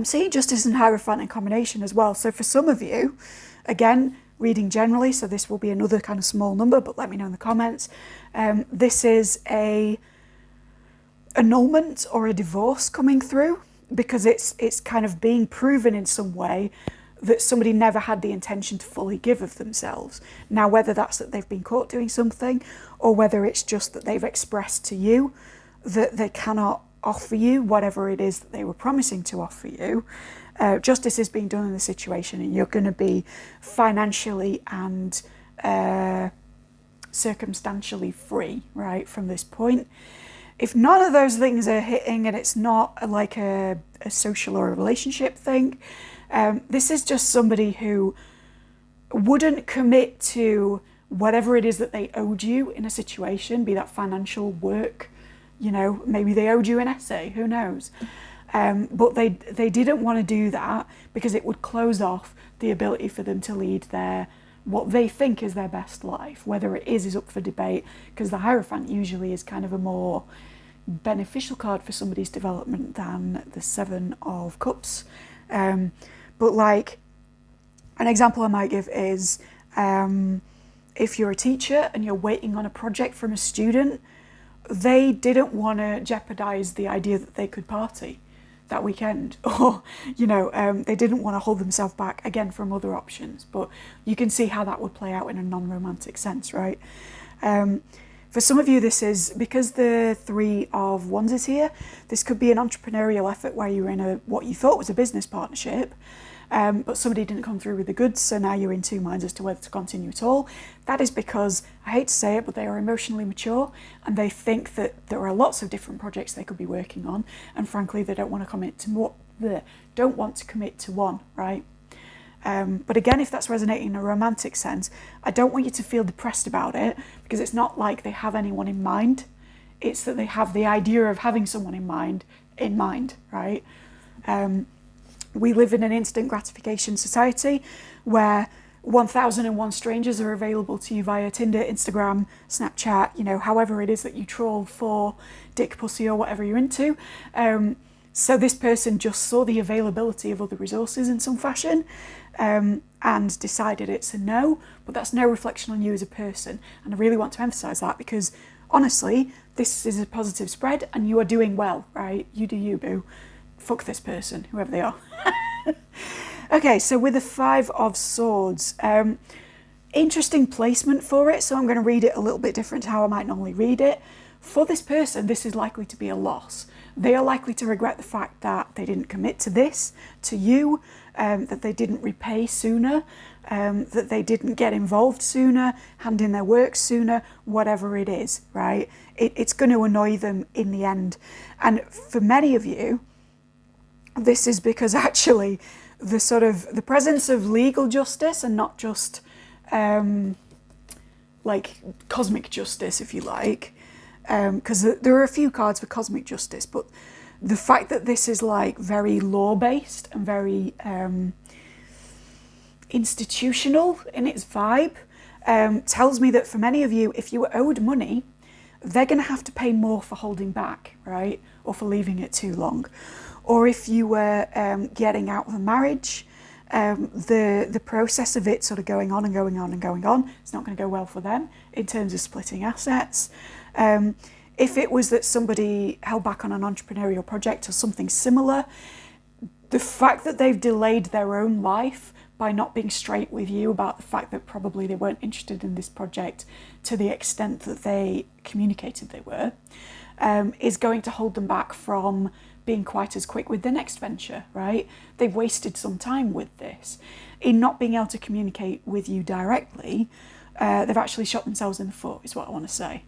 seeing Justice and Hierophant in combination as well. So for some of you, again, reading generally, so this will be another kind of small number, but let me know in the comments. This is a annulment or a divorce coming through because it's kind of being proven in some way that somebody never had the intention to fully give of themselves. Now, whether that's that they've been caught doing something or whether it's just that they've expressed to you that they cannot offer you whatever it is that they were promising to offer you, justice is being done in the situation and you're going to be financially and circumstantially free, right, from this point. If none of those things are hitting and it's not like a social or a relationship thing, this is just somebody who wouldn't commit to whatever it is that they owed you in a situation, be that financial, work, you know, maybe they owed you an essay, who knows. But they didn't want to do that because it would close off the ability for them to lead what they think is their best life. Whether it is up for debate, because the Hierophant usually is kind of a more beneficial card for somebody's development than the 7 of Cups. But like, an example I might give is if you're a teacher and you're waiting on a project from a student, they didn't want to jeopardize the idea that they could party that weekend, or, you know, they didn't want to hold themselves back, again, from other options. But you can see how that would play out in a non-romantic sense, right? For some of you, this is, because the 3 of Wands is here, this could be an entrepreneurial effort where you're in what you thought was a business partnership, but somebody didn't come through with the goods, so now you're in two minds as to whether to continue at all. That is because, I hate to say it, but they are emotionally mature and they think that there are lots of different projects they could be working on, and frankly they don't want to commit to one, right? But again, if that's resonating in a romantic sense, I don't want you to feel depressed about it, because it's not like they have anyone in mind. It's that they have the idea of having someone in mind, right? We live in an instant gratification society where 1001 strangers are available to you via Tinder, Instagram, Snapchat, you know, however it is that you troll for dick, pussy, or whatever you're into. So this person just saw the availability of other resources in some fashion, and decided it's a no, but that's no reflection on you as a person. And I really want to emphasize that, because honestly, this is a positive spread and you are doing well, right? You do you, boo. Fuck this person, whoever they are. Okay, so with the 5 of Swords, interesting placement for it, so I'm going to read it a little bit different to how I might normally read it. For this person, this is likely to be a loss. They are likely to regret the fact that they didn't commit to this, to you, that they didn't repay sooner, that they didn't get involved sooner, hand in their work sooner, whatever it is, right? It's going to annoy them in the end. And for many of you, this is because actually the presence of legal justice, and not just like cosmic justice, if you like, because there are a few cards for cosmic justice, but the fact that this is like very law-based and very institutional in its vibe, tells me that for many of you, if you were owed money, they're going to have to pay more for holding back, right? Or for leaving it too long. Or if you were getting out of a marriage, the process of it sort of going on and going on and going on, it's not going to go well for them in terms of splitting assets. If it was that somebody held back on an entrepreneurial project or something similar, the fact that they've delayed their own life by not being straight with you about the fact that probably they weren't interested in this project to the extent that they communicated they were, is going to hold them back from being quite as quick with the next venture, right? They've wasted some time with this. In not being able to communicate with you directly, they've actually shot themselves in the foot, is what I want to say.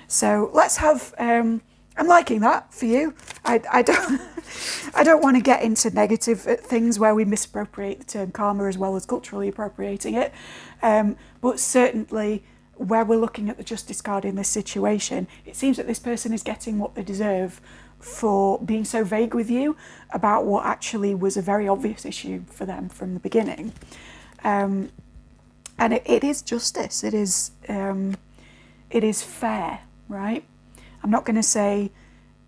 So let's have, I'm liking that for you. I don't want to get into negative things where we misappropriate the term karma as well as culturally appropriating it. But certainly where we're looking at the justice card in this situation, it seems that this person is getting what they deserve for being so vague with you about what actually was a very obvious issue for them from the beginning. And it is justice. It is fair, right? I'm not going to say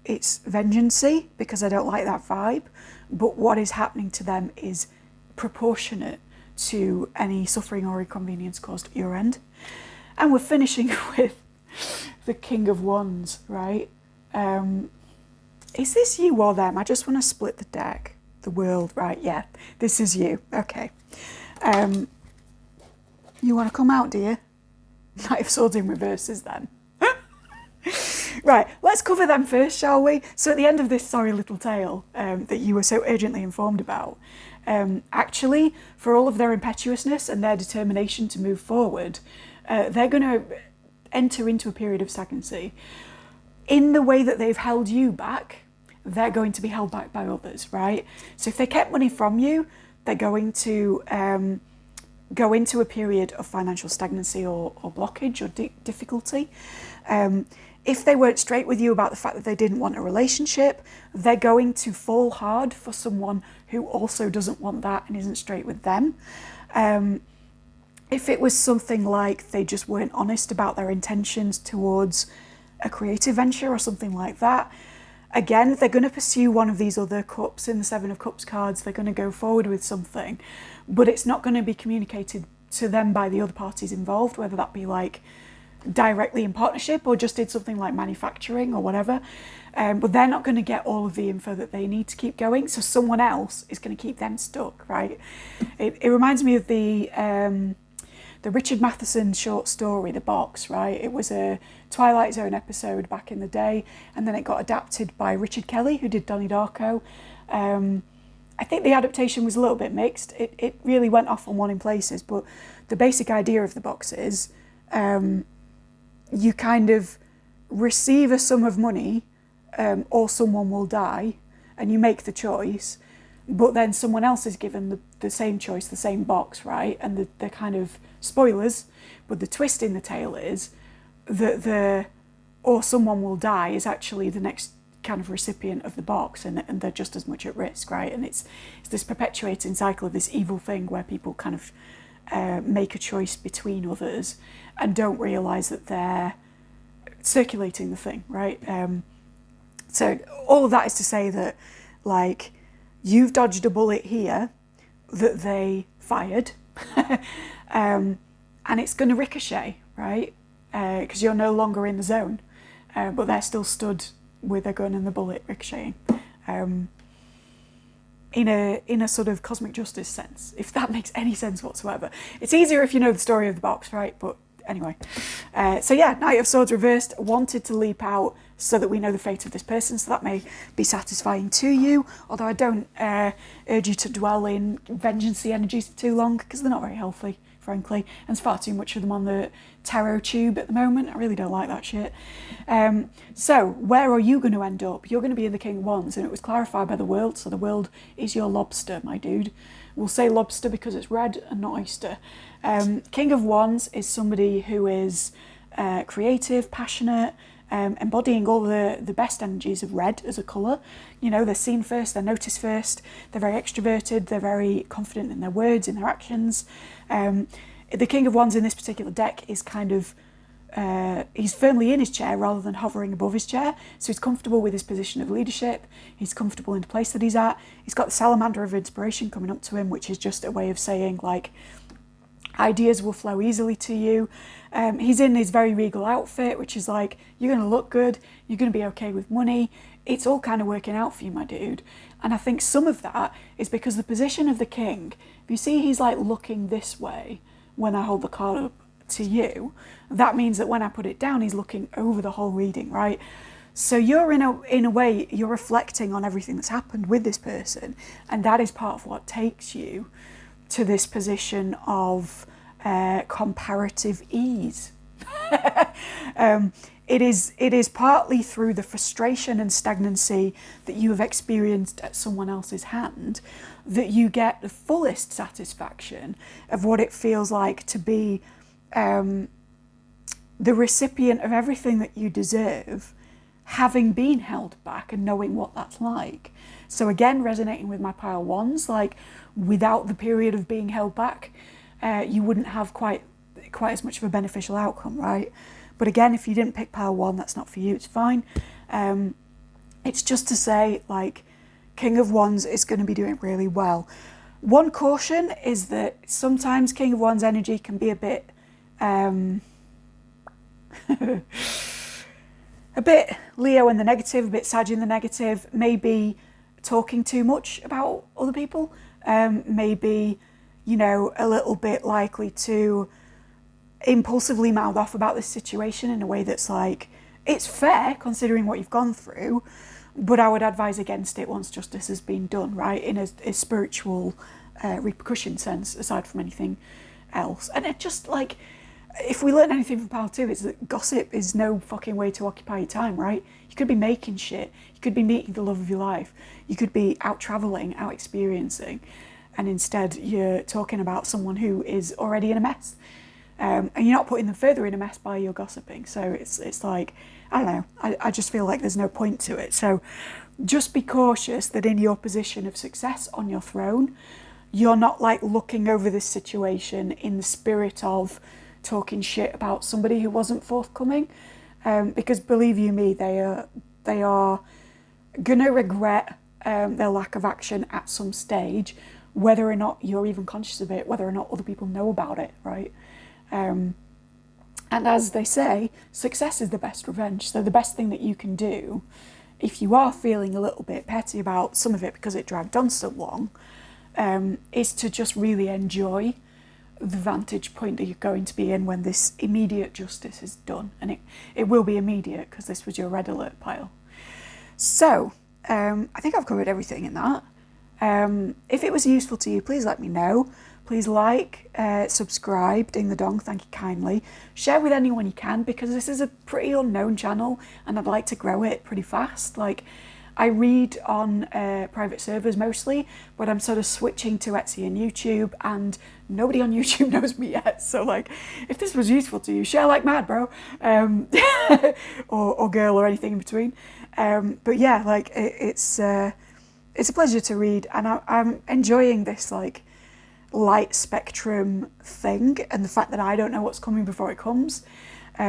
it's vengeance-y because I don't like that vibe, but what is happening to them is proportionate to any suffering or inconvenience caused at your end. And we're finishing with the King of Wands, right? Is this you or them? I just want to split the deck, the world, right? Yeah, this is you. Okay. You want to come out, do you? Knight of Swords in reverse is them. Right, let's cover them first, shall we? So at the end of this sorry little tale that you were so urgently informed about, actually, for all of their impetuousness and their determination to move forward, they're going to enter into a period of stagnancy. In the way that they've held you back, they're going to be held back by others, right? So if they kept money from you, they're going to go into a period of financial stagnancy or blockage or difficulty. If they weren't straight with you about the fact that they didn't want a relationship, they're going to fall hard for someone who also doesn't want that and isn't straight with them. If it was something like they just weren't honest about their intentions towards a creative venture or something like that, again, they're going to pursue one of these other cups in the Seven of Cups cards. They're going to go forward with something, but it's not going to be communicated to them by the other parties involved, whether that be like directly in partnership or just did something like manufacturing or whatever. But they're not going to get all of the info that they need to keep going. So someone else is going to keep them stuck, right? It reminds me of the Richard Matheson short story, The Box, right? It was a Twilight Zone episode back in the day, and then it got adapted by Richard Kelly, who did Donnie Darko. I think the adaptation was a little bit mixed. It really went off on one in places, but the basic idea of The Box is you kind of receive a sum of money or someone will die, and you make the choice, but then someone else is given the same choice, the same box, right? And the kind of spoilers, but the twist in the tale is that or someone will die is actually the next kind of recipient of the box, and they're just as much at risk, right? And it's this perpetuating cycle of this evil thing where people kind of make a choice between others and don't realise that they're circulating the thing, right? So all of that is to say that, like, you've dodged a bullet here that they fired, and it's going to ricochet, right? Because you're no longer in the zone, but they're still stood with a gun and the bullet ricocheting. In a sort of cosmic justice sense, if that makes any sense whatsoever. It's easier if you know the story of the box, right? But anyway. So yeah, Knight of Swords reversed, wanted to leap out so that we know the fate of this person, so that may be satisfying to you, although I don't urge you to dwell in vengeance-y energies for too long, because they're not very healthy, frankly, and there's far too much of them on the tarot tube at the moment. I really don't like that shit. So where are you going to end up? You're going to be in the King of Wands, and it was clarified by the world, so the world is your lobster, my dude. We'll say lobster because it's red and not oyster. King of Wands is somebody who is creative, passionate, embodying all the best energies of red as a colour. You know, they're seen first, they're noticed first, they're very extroverted, they're very confident in their words, in their actions. The King of Wands in this particular deck is kind of, he's firmly in his chair rather than hovering above his chair, so he's comfortable with his position of leadership, he's comfortable in the place that he's at, he's got the Salamander of Inspiration coming up to him, which is just a way of saying, like, ideas will flow easily to you. He's in his very regal outfit, which is like, you're going to look good, you're going to be okay with money, it's all kind of working out for you, my dude. And I think some of that is because the position of the king, if you see he's like looking this way when I hold the card up to you, that means that when I put it down, he's looking over the whole reading, right? So you're in a way, you're reflecting on everything that's happened with this person, and that is part of what takes you to this position of comparative ease. It is partly through the frustration and stagnancy that you have experienced at someone else's hand that you get the fullest satisfaction of what it feels like to be the recipient of everything that you deserve, having been held back and knowing what that's like. So again, resonating with my pile ones, like, without the period of being held back, you wouldn't have quite as much of a beneficial outcome, right? But again, if you didn't pick pile one, that's not for you, it's fine. It's just to say, like, King of Wands is going to be doing really well. One caution is that sometimes King of Wands energy can be a bit a bit Leo in the negative, a bit Sag in the negative, maybe talking too much about other people, maybe, you know, a little bit likely to impulsively mouth off about this situation in a way that's like, it's fair considering what you've gone through, but I would advise against it once justice has been done, right, in a spiritual repercussion sense, aside from anything else. And it just, like, if we learn anything from Pile 2, it's that gossip is no fucking way to occupy your time, right? You could be making shit, you could be meeting the love of your life, you could be out travelling, out experiencing, and instead you're talking about someone who is already in a mess. And you're not putting them further in a mess by your gossiping. So it's like, I don't know, I just feel like there's no point to it. So just be cautious that in your position of success on your throne, you're not like looking over this situation in the spirit of talking shit about somebody who wasn't forthcoming. Because believe you me, they are gonna regret their lack of action at some stage, whether or not you're even conscious of it, whether or not other people know about it, right? And as they say, success is the best revenge. So the best thing that you can do, if you are feeling a little bit petty about some of it because it dragged on so long, is to just really enjoy the vantage point that you're going to be in when this immediate justice is done. And it will be immediate because this was your red alert pile. So I think I've covered everything in that. If it was useful to you, please let me know. Please like, subscribe, ding the dong, thank you kindly. Share with anyone you can, because this is a pretty unknown channel and I'd like to grow it pretty fast. Like, I read on private servers mostly, but I'm sort of switching to Etsy and YouTube, and nobody on YouTube knows me yet. So like, if this was useful to you, share like mad, bro. Or girl, or anything in between. But yeah, like, it's a pleasure to read, and I'm enjoying this, like, light spectrum thing, and the fact that I don't know what's coming before it comes.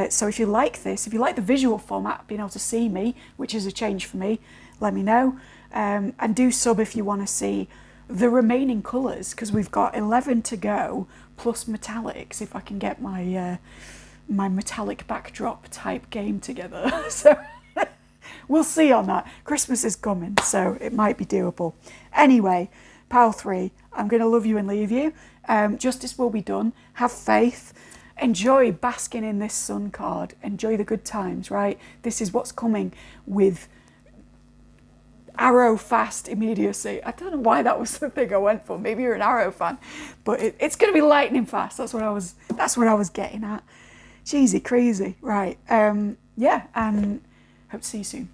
So if you like this, if you like the visual format, being able to see me, which is a change for me, let me know. And do sub if you want to see the remaining colours, because we've got 11 to go, plus metallics, if I can get my my metallic backdrop type game together. So we'll see on that. Christmas is coming, so it might be doable. Anyway, Pile 3, I'm going to love you and leave you. Justice will be done. Have faith. Enjoy basking in this sun card. Enjoy the good times, right? This is what's coming with arrow fast immediacy. I don't know why that was the thing I went for. Maybe you're an Arrow fan, but it's going to be lightning fast. That's what I was getting at. Cheesy, crazy, right? Yeah, and hope to see you soon.